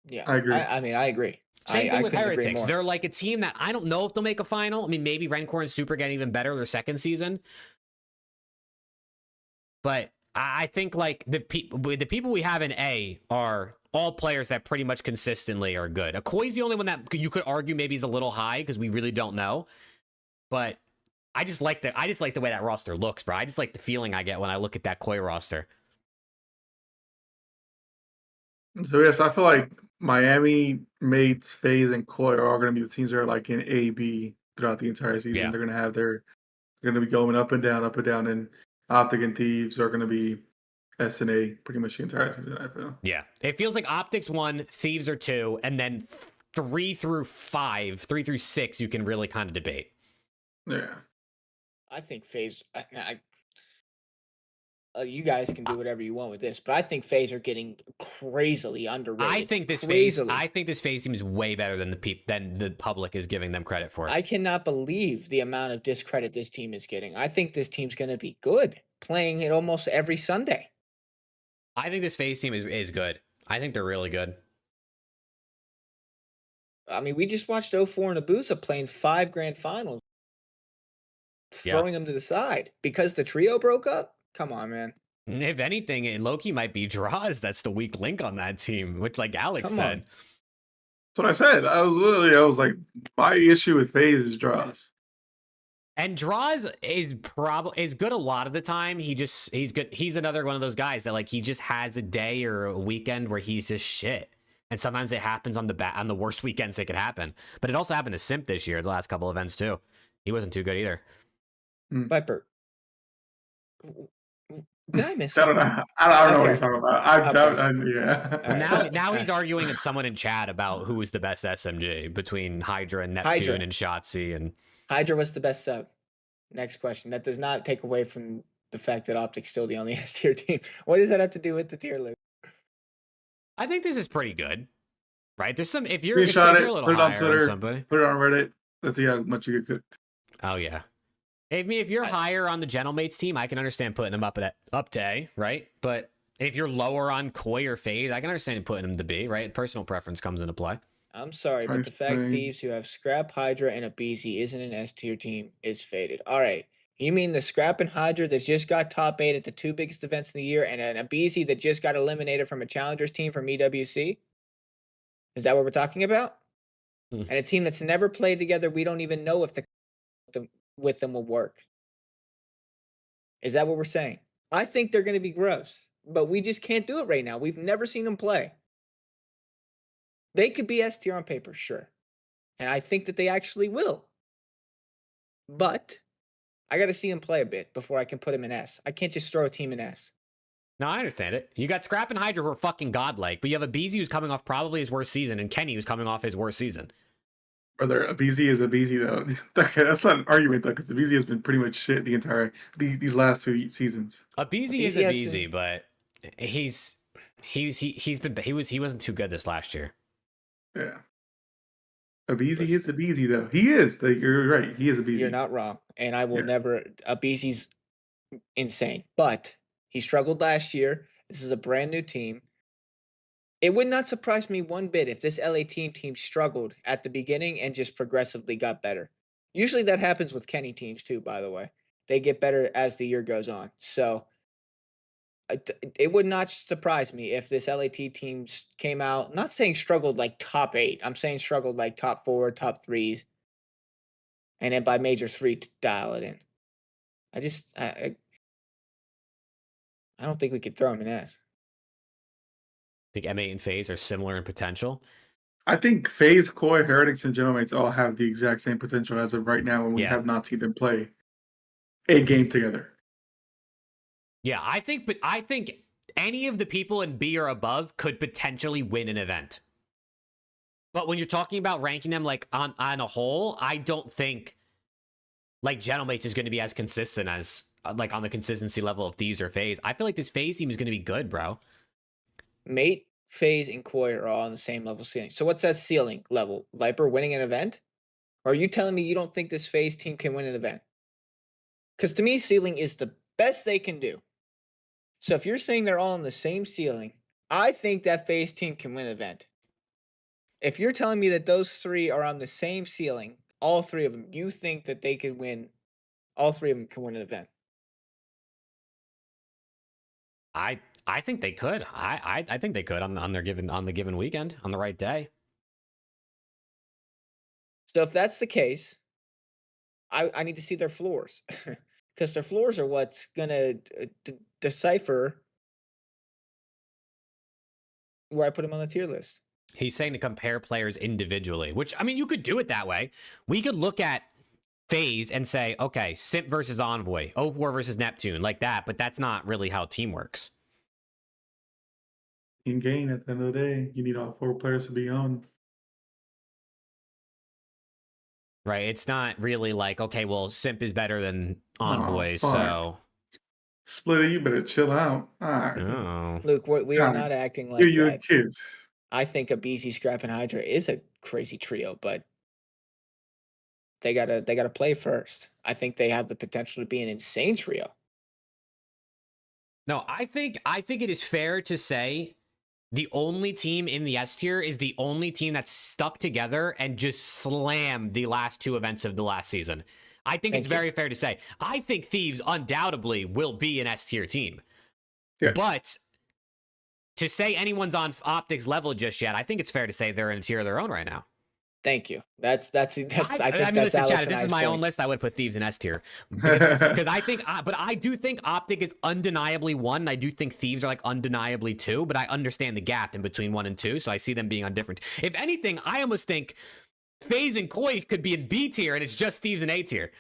Yeah, I agree. I mean, I agree. Same thing with couldn't agree Heretics. more. They're like a team that I don't know if they'll make a final. I mean, maybe Rencor and Super get even better their second season. But I think like the people we have in A are all players that pretty much consistently are good. Akoi's the only one that you could argue maybe is a little high because we really don't know. But I just like the way that roster looks, bro. I just like the feeling I get when I look at that Koi roster. So yes, I feel like Miami, Mates, FaZe, and Koi are all going to be the teams that are like in A, B throughout the entire season. Yeah. They're going to be going up and down, and Optic and Thieves are going to be S and A pretty much the entire season, I feel. Yeah, it feels like Optics 1, Thieves are 2, and then 3 through 6, you can really kind of debate. Yeah. I think FaZe. You guys can do whatever you want with this, but I think FaZe are getting crazily underrated. I think this FaZe team is way better than the public is giving them credit for. I cannot believe the amount of discredit this team is getting. I think this team's going to be good, playing it almost every Sunday. I think this FaZe team is good. I think they're really good. I mean, we just watched 04 and Abusa playing 5 grand finals, throwing them to the side because the trio broke up. Come on, man. If anything, Loki might be Draws. That's the weak link on that team, which, like Alex said. That's what I said. I was like, my issue with FaZe is Draws. And Draws is good a lot of the time. He's good. He's another one of those guys that like he just has a day or a weekend where he's just shit. And sometimes it happens on the worst weekends it could happen. But it also happened to Simp this year, the last couple events too. He wasn't too good either. Viper. Did I miss I don't know. I don't know what he's talking about. Yeah. Now he's arguing with someone in chat about who is the best SMG between Hydra and Neptune and Shotzi. And Hydra was the best sub. Next question. That does not take away from the fact that Optic's still the only S tier team. What does that have to do with the tier list? I think this is pretty good, right? There's some if you're a little put it on Twitter, somebody, put it on Reddit. Let's see how much you get cooked. Oh yeah. If you're higher on the Gentlemates team, I can understand putting them up to A, right? But if you're lower on Koi or FaZe, I can understand putting them to B, right? Personal preference comes into play. I'm sorry, but the fact Thieves who have Scrap, Hydra, and a BZ isn't an S tier team is faded. All right. You mean the Scrap and Hydra that just got top 8 at the 2 biggest events in the year and a BZ that just got eliminated from a Challengers team from EWC? Is that what we're talking about? And a team that's never played together, we don't even know if with them will work. Is that what we're saying? I think they're going to be gross, but we just can't do it right now. We've never seen them play. They could be S tier on paper, sure. And I think that they actually will. But I got to see them play a bit before I can put them in S. I can't just throw a team in S. No, I understand it. You got Scrap and Hydra who are fucking godlike, but you have a BZ who's coming off probably his worst season and Kenny who's coming off his worst season. Brother, a BZ is a BZ though. Okay, that's not an argument though, because the BZ has been pretty much shit these last 2 seasons. A BZ is a BZ, but he's He wasn't too good this last year. Yeah. Abeezy is Abeezy, though. He is. Like, you're right. He is Abeezy. You're not wrong. And I will never. Abeezy's insane. But he struggled last year. This is a brand new team. It would not surprise me one bit if this LA team struggled at the beginning and just progressively got better. Usually that happens with Kenny teams too, by the way. They get better as the year goes on. So it would not surprise me if this LAT team came out, not saying struggled like top 8. I'm saying struggled like top 4, top 3s. And then by major 3 to dial it in. I don't think we could throw him an S. I think M8 and FaZe are similar in potential. I think FaZe, Koi, Heretics, and Genomics all have the exact same potential as of right now, when we have not seen them play a game together. Yeah, I think any of the people in B or above could potentially win an event. But when you're talking about ranking them like on a whole, I don't think like Genomics is going to be as consistent as like on the consistency level of Thieves or FaZe. I feel like this FaZe team is going to be good, bro. Mate, FaZe, and Koi are all on the same level ceiling. So what's that ceiling level? Viper winning an event? Or are you telling me you don't think this FaZe team can win an event? Because to me, ceiling is the best they can do. So if you're saying they're all on the same ceiling, I think that FaZe team can win an event. If you're telling me that those 3 are on the same ceiling, all 3 of them, you think that they could win, all 3 of them can win an event? I think they could. I think they could on the given weekend, on the right day. So if that's the case, I need to see their floors. Because their floors are what's going to decipher where I put them on the tier list. He's saying to compare players individually, which, I mean, you could do it that way. We could look at FaZe and say, okay, Simp versus Envoy, 04 versus Neptune, like that, but that's not really how team works. In game, at the end of the day, you need all 4 players to be on. Right, it's not really like, okay, well, Simp is better than Envoy, so... Splitter, you better chill out. All right. Oh. Luke, we are not acting like you that. Kids. I think Abeezy, Scrap, and Hydra is a crazy trio, but they gotta play first. I think they have the potential to be an insane trio. No, I think it is fair to say the only team in the S tier is the only team that's stuck together and just slammed the last 2 events of the last season. I think it's very fair to say. I think Thieves undoubtedly will be an S tier team. Yes. But to say anyone's on Optic's level just yet, I think it's fair to say they're in a tier of their own right now. Thank you. I think that's listen, Chad, if this is my own list, I would put Thieves in S tier. Because I do think Optic is undeniably 1, and I do think Thieves are like undeniably 2, but I understand the gap in between 1 and 2, so I see them being on different. If anything, I almost think FaZe and Koi could be in B tier, and it's just Thieves in A tier.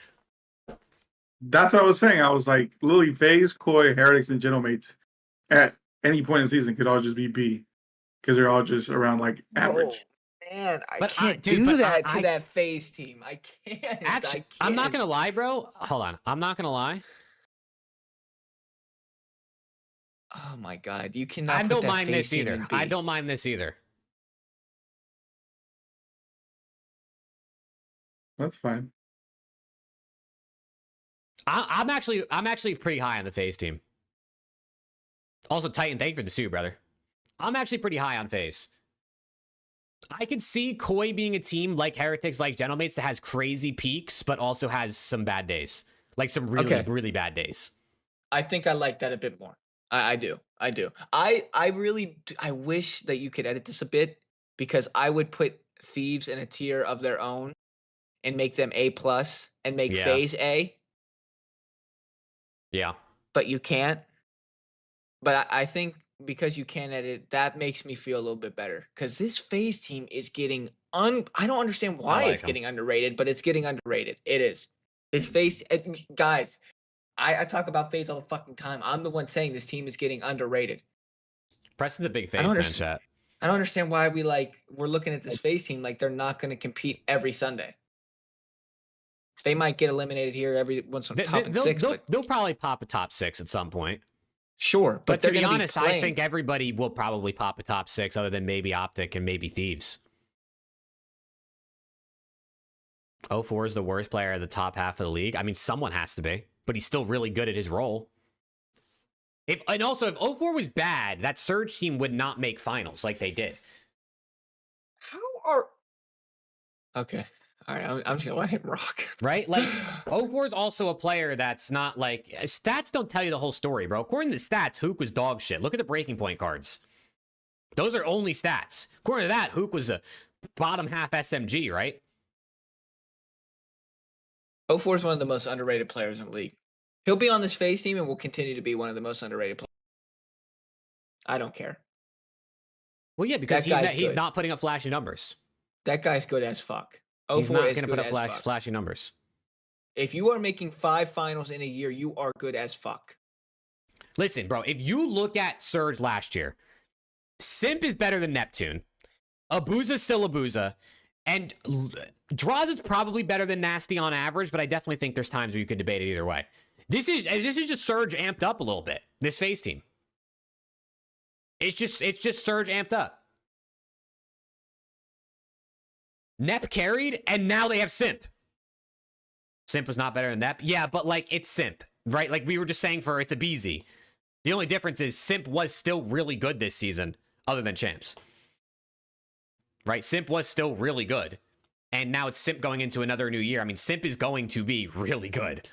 That's what I was saying. I was like, literally, FaZe, Koi, Heretics, and Genomates at any point in the season could all just be B, because they're all just around like average. Man, I can't do that to that FaZe team. I can't. Actually, I'm not gonna lie, bro. Hold on. I'm not gonna lie. Oh my god, you cannot. I don't mind this either. I don't mind this either. That's fine. I'm actually pretty high on the FaZe team. Also, Titan, thank you for the suit, brother. I'm actually pretty high on FaZe. I could see Koi being a team like Heretics, like Genomates, that has crazy peaks, but also has some bad days. Like some really bad days. I think I like that a bit more. I do. I wish that you could edit this a bit, because I would put Thieves in a tier of their own and make them A+ and make FaZe A. Yeah. But you can't. But I think because you can't edit, that makes me feel a little bit better. Because this FaZe team is getting I don't understand why it's getting underrated, but it's getting underrated. It is. This FaZe, guys, I talk about FaZe all the fucking time. I'm the one saying this team is getting underrated. Preston's a big FaZe fan, chat. I don't understand why we're looking at this FaZe team like they're not going to compete every Sunday. They might get eliminated here every once in top 6. They'll probably pop a top 6 at some point. Sure, But to they're be gonna honest, I think everybody will probably pop a top 6 other than maybe Optic and maybe Thieves. 04 is the worst player at the top half of the league. I mean, someone has to be, but he's still really good at his role. And also, if 04 was bad, that Surge team would not make finals like they did. Okay. All right, I'm just gonna let him rock. Right? Like, 04 is also a player that's not like... Stats don't tell you the whole story, bro. According to stats, Hook was dog shit. Look at the breaking point cards. Those are only stats. According to that, Hook was a bottom half SMG, right? 04 is one of the most underrated players in the league. He'll be on this FaZe team and will continue to be one of the most underrated players. I don't care. Well, yeah, because he's not putting up flashy numbers. That guy's good as fuck. He's not going to put up flashy numbers. If you are making 5 finals in a year, you are good as fuck. Listen, bro, if you look at Surge last year, Simp is better than Neptune. Abuza's still Abuza. And Draws is probably better than Nasty on average, but I definitely think there's times where you could debate it either way. This is just Surge amped up a little bit, this FaZe team. It's just Surge amped up. Nep carried, and now they have Simp. Simp was not better than Nep. Yeah, but, like, it's Simp, right? Like, we were just saying it's a BZ. The only difference is Simp was still really good this season, other than Champs. Right? Simp was still really good. And now it's Simp going into another new year. I mean, Simp is going to be really good.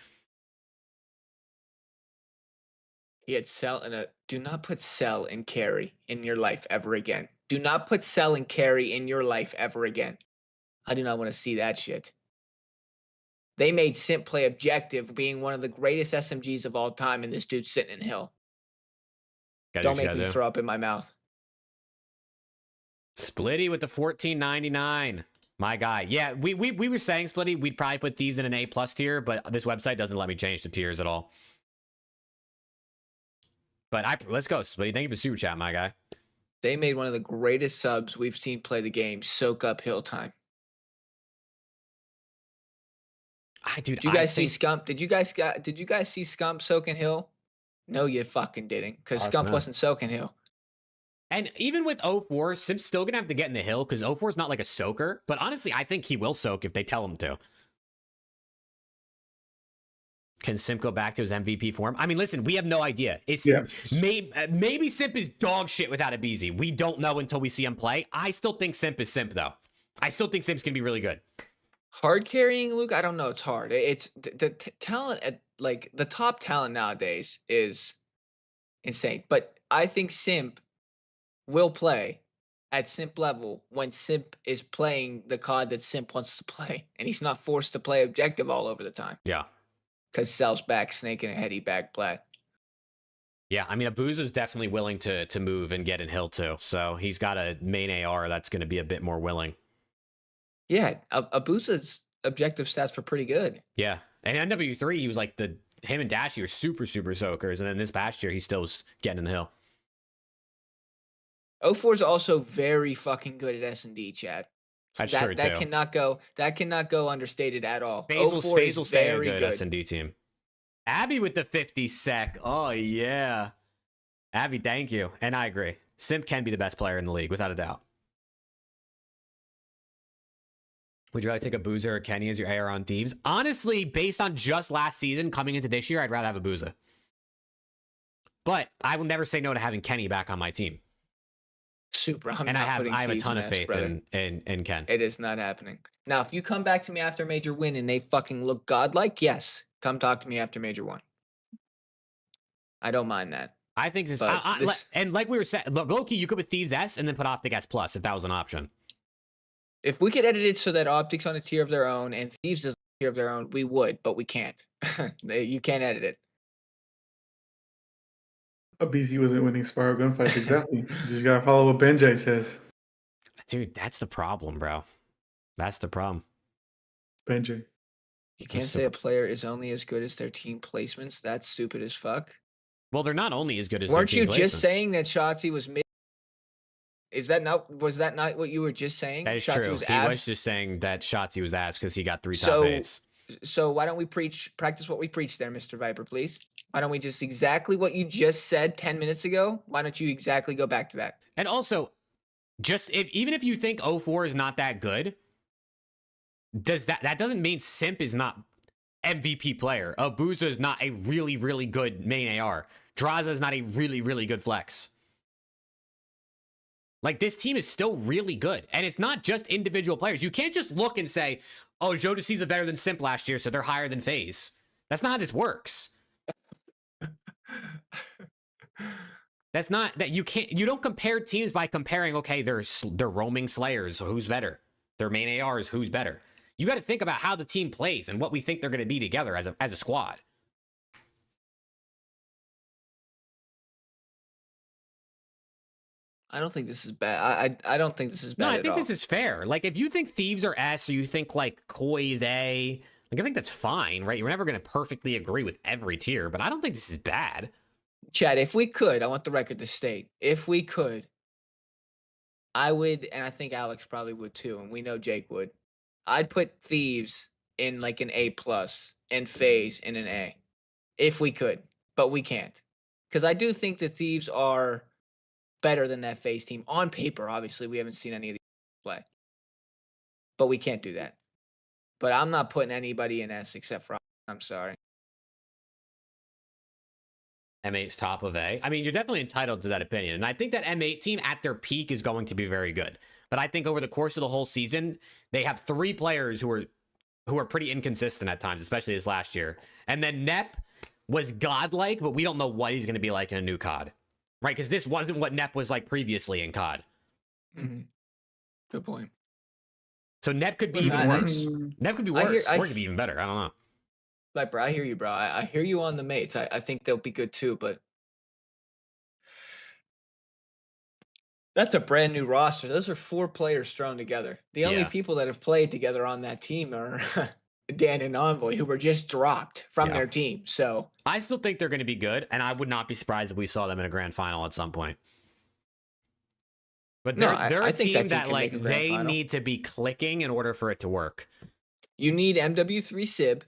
He had Cell in a... Do not put Cell and Carry in your life ever again. Do not put Cell and Carry in your life ever again. I do not want to see that shit. They made Simp play objective, being one of the greatest SMGs of all time, and this dude's sitting in Hill. Don't make me throw up in my mouth. Splitty with the 14.99. My guy. Yeah, we were saying, Splitty, we'd probably put Thieves in an A+ tier, but this website doesn't let me change the tiers at all. But let's go, Splitty. Thank you for super chat, my guy. They made one of the greatest subs we've seen play the game soak up Hill time. Did you guys see Scump? Did you guys see Scump soaking Hill? No, you fucking didn't, because Scump wasn't soaking Hill. And even with 04, Simp's still gonna have to get in the Hill because 04 is not like a soaker. But honestly, I think he will soak if they tell him to. Can Simp go back to his MVP form? I mean, listen, we have no idea. Maybe Simp is dog shit without a BZ. We don't know until we see him play. I still think Simp is Simp, though. I still think Simp's gonna be really good. Hard carrying, Luke? I don't know. It's hard. It's the talent at, like, the top talent nowadays is insane. But I think Simp will play at Simp level when Simp is playing the COD that Simp wants to play, and he's not forced to play objective all over the time. Yeah. Because Cell's back, Snake and a heady back plat. Yeah, I mean, Abuza's definitely willing to move and get in Hill too. So he's got a main AR that's going to be a bit more willing. Yeah, Abuza's objective stats were pretty good. Yeah, and NW3, he was like him and Dashy were super soakers, and then this past year he still was getting in the Hill. 04 is also very fucking good at S&D, Chad. That's true too. That cannot go understated at all. FaZe will stay a good S&D team. Abby with the 50 sec. Oh yeah, Abby, thank you, and I agree. Simp can be the best player in the league without a doubt. Would you rather take Abuza or Kenny as your AR on Thieves? Honestly, based on just last season coming into this year, I'd rather have Abuza. But I will never say no to having Kenny back on my team. Super. I have a ton of faith in Ken. It is not happening. Now, if you come back to me after major win and they fucking look godlike, yes, come talk to me after major one. I don't mind that. I think this, and like we were saying, Loki, you could put Thieves S and then put Optic S plus if that was an option. If we could edit it so that Optic's on a tier of their own and Thieves is on a tier of their own, we would, but we can't. You can't edit it. A BZ wasn't winning spiral gunfights, exactly. Just gotta follow what Benjay says. Dude, that's the problem, bro. That's the problem. Benjay. You can't say a player is only as good as their team placements. That's stupid as fuck. Well, they're not only as good as Weren't their team you just saying that Shotzi was mid? Was that not what you were just saying? That is Shotzi true. Was He was just saying that Shotzi was ass because he got 3 top 8s. So why don't we practice what we preach there, Mr. Viper, please? Why don't we just exactly what you just said 10 minutes ago? Why don't you exactly go back to that? And also, even if you think 04 is not that good, that doesn't mean Simp is not MVP player. Abuza is not a really, really good main AR. Draza is not a really, really good flex. Like, this team is still really good. And it's not just individual players. You can't just look and say, oh, Jodeci's better than Simp last year, so they're higher than FaZe. That's not how this works. That's not that you don't compare teams by comparing, okay, they're roaming Slayers, so who's better? Their main ARs, who's better? You got to think about how the team plays and what we think they're going to be together as a squad. I don't think this is bad. I don't think this is bad. No, I think this is fair. Like, if you think Thieves are S, or you think like Koi is A, like, I think that's fine, right? You're never going to perfectly agree with every tier, but I don't think this is bad. Chad, if we could, I want the record to state, if we could, I would, and I think Alex probably would too, and we know Jake would. I'd put Thieves in like an A+ and FaZe in an A, if we could, but we can't, because I do think the Thieves are better than that FaZe team on paper. Obviously, we haven't seen any of these play, but we can't do that. But I'm not putting anybody in S except for. I'm sorry. M8's top of A. I mean, you're definitely entitled to that opinion. And I think that M8 team at their peak is going to be very good. But I think over the course of the whole season, they have 3 players who are pretty inconsistent at times, especially this last year. And then Nep was godlike, but we don't know what he's going to be like in a new COD. Right? Because this wasn't what Nep was like previously in COD. Mm-hmm. Good point. So Nep could be even worse. Nep could be worse. Or it could be even better. I don't know. Like, bro, I hear you, bro. I hear you on the mates. I think they'll be good too, but that's a brand new roster. Those are 4 players thrown together. The only people that have played together on that team are Dan and Envoy, who were just dropped from their team. So I still think they're going to be good, and I would not be surprised if we saw them in a grand final at some point. But they're a team that like they need to be clicking in order for it to work. You need MW3 Sib,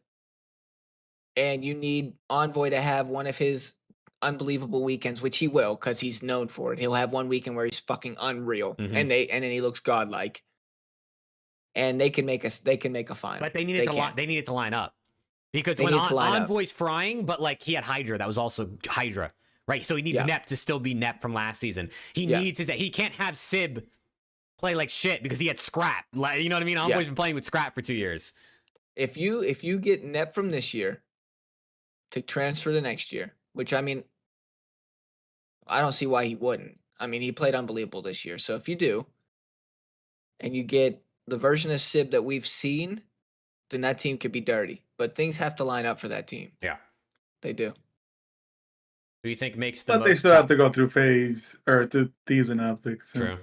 and you need Envoy to have one of his unbelievable weekends, which he will, because he's known for it. He'll have one weekend where he's fucking unreal, and then he looks godlike. And they can make a final. But they needed to line up. Because when Envoy's frying, but like he had Hydra, that was also Hydra. Right? So he needs Nep to still be Nep from last season. He can't have Sib play like shit because he had Scrap. Like, you know what I mean? Envoy's been playing with Scrap for 2 years. If you get Nep from this year to transfer to next year, which I mean, I don't see why he wouldn't. I mean, he played unbelievable this year. So if you do, and you get the version of Sib that we've seen, then that team could be dirty. But things have to line up for that team. Yeah. They do. Who do you think makes the most? But they still have to go through FaZe or through Thieves and Optics. So. True.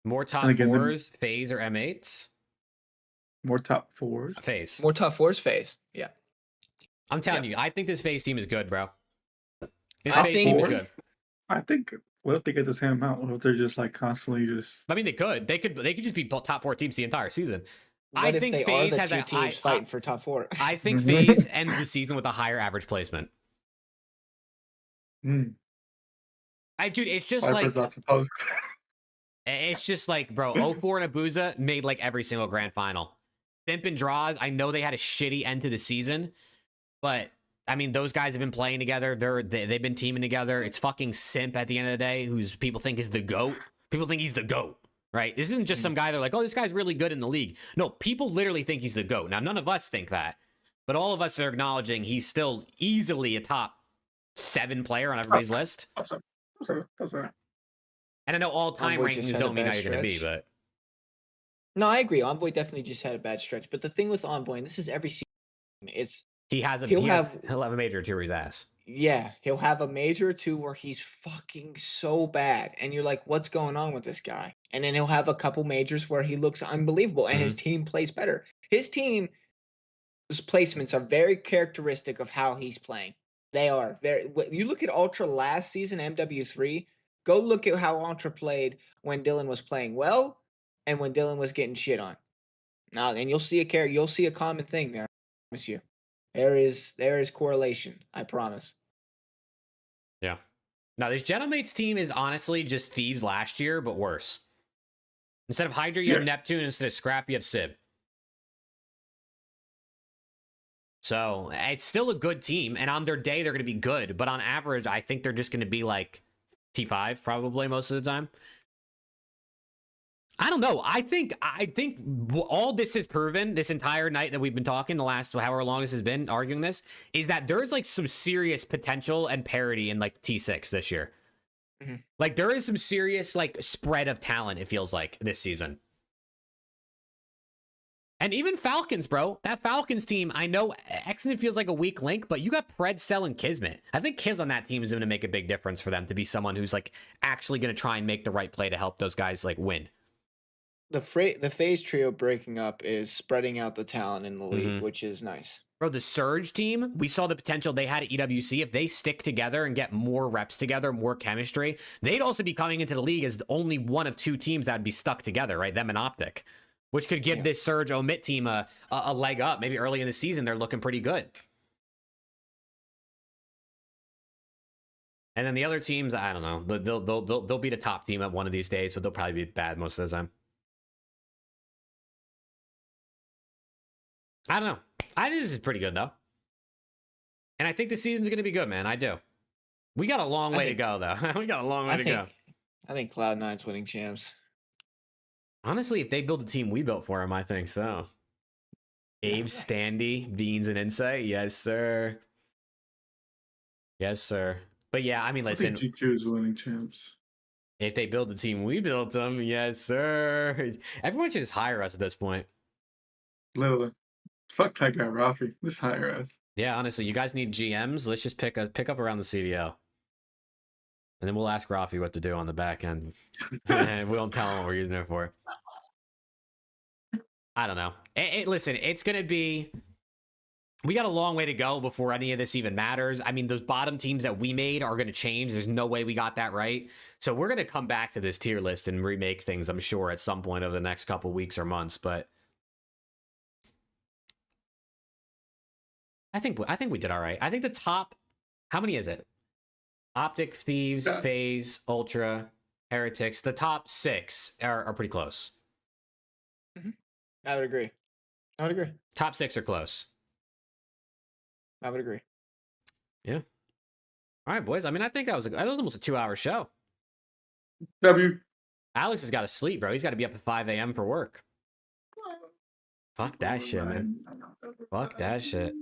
More top 4s, FaZe or M8s? More top 4s. FaZe. More top 4s, FaZe. Yeah. I'm telling you, I think this FaZe team is good, bro. This FaZe team is good. I think. What if they get this ham out? What if they're just like constantly just? I mean, they could just be top 4 teams the entire season. What I think FaZe has 2 teams fighting for top 4. I think FaZe ends the season with a higher average placement. Dude, it's just it's just like, bro, 04 and Abuza made like every single grand final. Simp and Draws, I know they had a shitty end to the season, but I mean, those guys have been playing together. They've been teaming together. It's fucking Simp at the end of the day, who's people think is the GOAT. People think he's the GOAT, right? This isn't just some guy they're like, oh, this guy's really good in the league. No, people literally think he's the GOAT. Now, none of us think that, but all of us are acknowledging he's still easily a top 7 player on everybody's list. Sorry. And I know all-time rankings don't mean how you're going to be, but... No, I agree. Envoy definitely just had a bad stretch. But the thing with Envoy, and this is every season, is he'll have a major or 2 where he's ass. Yeah, he'll have a major or 2 where he's fucking so bad. And you're like, what's going on with this guy? And then he'll have a couple majors where he looks unbelievable and his team plays better. His team's placements are very characteristic of how he's playing. They are very. You look at Ultra last season, MW3. Go look at how Ultra played when Dylan was playing well, and when Dylan was getting shit on. Now, and you'll see a common thing there. I promise you. There is correlation. I promise. Yeah. Now, this Genomates team is honestly just Thieves last year, but worse. Instead of Hydra, you have Yeah. Neptune. Instead of Scrap, you have Sib. So it's still a good team, and on their day, they're going to be good. But on average, I think they're just going to be like T5 probably most of the time. I don't know. I think all this has proven this entire night that we've been talking, the last however long this has been arguing this, is that there's like some serious potential and parity in like T6 this year. Mm-hmm. Like there is some serious like spread of talent, it feels like, this season. And even Falcons, bro. That Falcons team, I know Exodus feels like a weak link, but you got Pred, Cell, and Kismet. I think Kiz on that team is going to make a big difference for them to be someone who's like actually going to try and make the right play to help those guys like win. The phase trio breaking up is spreading out the talent in the league, which is nice. Bro, the Surge team, we saw the potential they had at EWC. If they stick together and get more reps together, more chemistry, they'd also be coming into the league as only one of two teams that would be stuck together, right? Them and Optic, which could give this Surge Omit team a leg up. Maybe early in the season, they're looking pretty good. And then the other teams, I don't know. They'll be the top team at one of these days, but they'll probably be bad most of the time. I don't know. I think this is pretty good, though. And I think the season's going to be good, man. I do. We got a long way to go, though. We got a long way to go. I think Cloud9's winning champs. Honestly, if they build a team we built for them, I think so. Abe, Standy, Beans, and Insight. Yes, sir. Yes, sir. But yeah, I mean, listen. I think G2 is winning champs. If they build the team we built them, yes, sir. Everyone should just hire us at this point. Literally. Fuck that guy, Rafi. Just hire us. Yeah, honestly, you guys need GMs. Let's just pick up around the CDL. And then we'll ask Rafi what to do on the back end. And we won't tell him what we're using it for. I don't know. Listen, it's going to be... We got a long way to go before any of this even matters. I mean, those bottom teams that we made are going to change. There's no way we got that right. So we're going to come back to this tier list and remake things, I'm sure, at some point over the next couple weeks or months. But I think we did all right. I think the top... How many is it? Optic, Thieves, FaZe, Ultra, Heretics. The top 6 are pretty close. Mm-hmm. I would agree. Top 6 are close. I would agree. Yeah. All right, boys. I mean, I think that was almost a 2-hour show. W. Alex has got to sleep, bro. He's got to be up at 5 a.m. for work. Fuck that shit, man. Fuck that shit.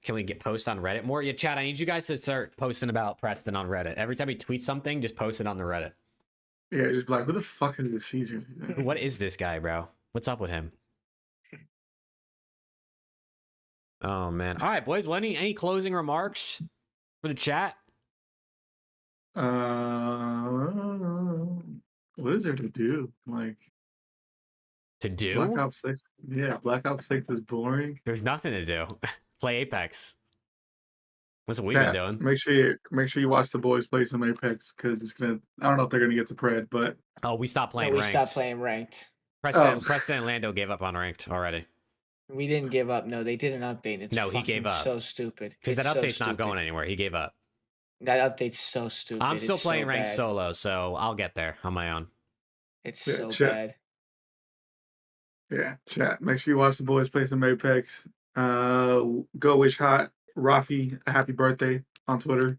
Can we post on Reddit more? Yeah, chat, I need you guys to start posting about Preston on Reddit. Every time he tweets something, just post it on the Reddit. Yeah, just be like, who the fuck is this Caesar? What is this guy, bro? What's up with him? Oh, man. All right, boys. Well, any closing remarks for the chat? What is there to do? Like, to do? Black Ops 6. Yeah, Black Ops 6 is boring. There's nothing to do. Play Apex. That's what we've been doing. Make sure you watch the boys play some Apex because it's gonna. I don't know if they're gonna get to Pred, but we stopped playing. We ranked. stopped playing ranked. Preston and Lando gave up on ranked already. We didn't give up. No, they did an update. He gave up. So stupid. Because that update's not going anywhere. He gave up. That update's so stupid. I'm still playing ranked solo, so I'll get there on my own. It's so bad. Yeah, chat. Make sure you watch the boys play some Apex. Go wish Rafi a happy birthday on Twitter.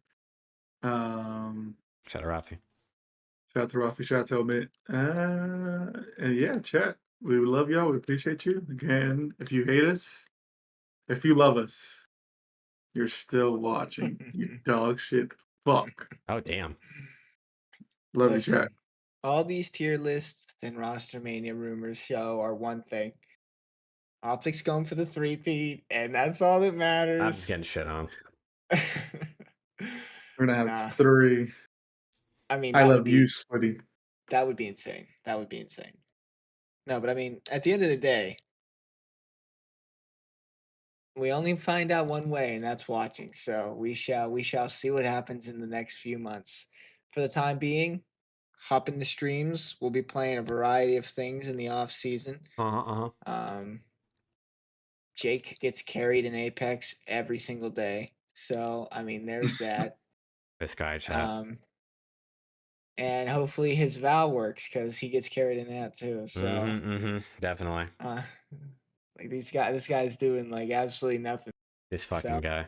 Shout out Rafi. Shout out to Rafi. Shout out to Omit. And yeah, chat. We love y'all. We appreciate you. Again, if you hate us, if you love us, you're still watching. You dog shit. Fuck. Oh damn. Love you, chat. All these tier lists and Rostermania rumors show are one thing. Optics going for the 3-peat, and that's all that matters. I'm just getting shit on. We're gonna have 3. I mean, I love you, Sweaty. That would be insane. No, but I mean, at the end of the day, we only find out one way, and that's watching. So we shall see what happens in the next few months. For the time being, hop in the streams. We'll be playing a variety of things in the off season. Jake gets carried in Apex every single day. So, I mean, there's that. This guy, chat. And hopefully his Val works because he gets carried in that too. So, definitely. Like this guy's doing like absolutely nothing. This fucking guy.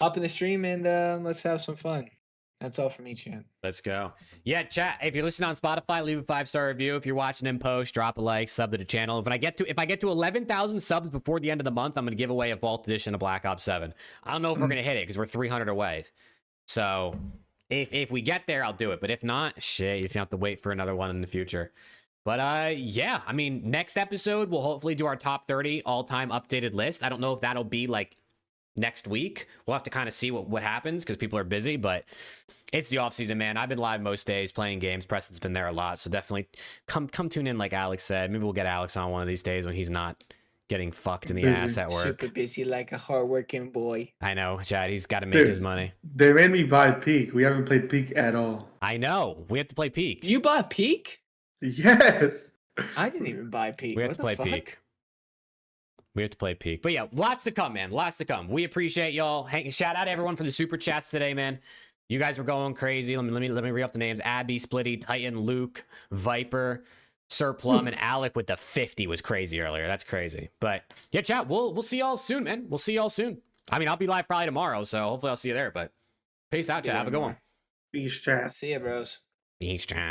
Hop in the stream and let's have some fun. That's all from me, chat. Let's go. Yeah, chat. If you're listening on Spotify, leave a 5-star review. If you're watching in post, drop a like, sub to the channel. If I get to 11,000 subs before the end of the month, I'm gonna give away a Vault Edition of Black Ops 7. I don't know if we're gonna hit it because we're 300 away. So if we get there, I'll do it. But if not, shit, you have to wait for another one in the future. But yeah, I mean, next episode we'll hopefully do our top 30 all-time updated list. I don't know if that'll be like next week. We'll have to kind of see what happens because people are busy, but it's the off season, man. I've been live most days playing games. Preston's been there a lot, so definitely come tune in like Alex said. Maybe we'll get Alex on one of these days when he's not getting fucked in the ass at work. Super busy like a hardworking boy. I know, Chad. He's got to make his money. They made me buy Peak. We haven't played Peak at all. I know. We have to play Peak. You bought Peak? Yes. I didn't even buy Peak. We have to play Peak. We have to play Peak. But yeah, lots to come, man. Lots to come. We appreciate y'all. Shout out to everyone for the super chats today, man. You guys were going crazy. Let me read off the names. Abby, Splitty, Titan, Luke, Viper, Sir Plum, and Alec with the 50 was crazy earlier. That's crazy. But yeah, chat, we'll see y'all soon, man. We'll see y'all soon. I mean, I'll be live probably tomorrow, so hopefully I'll see you there. But peace out, chat. Have a good one. Peace, chat. See ya, bros. Peace, chat.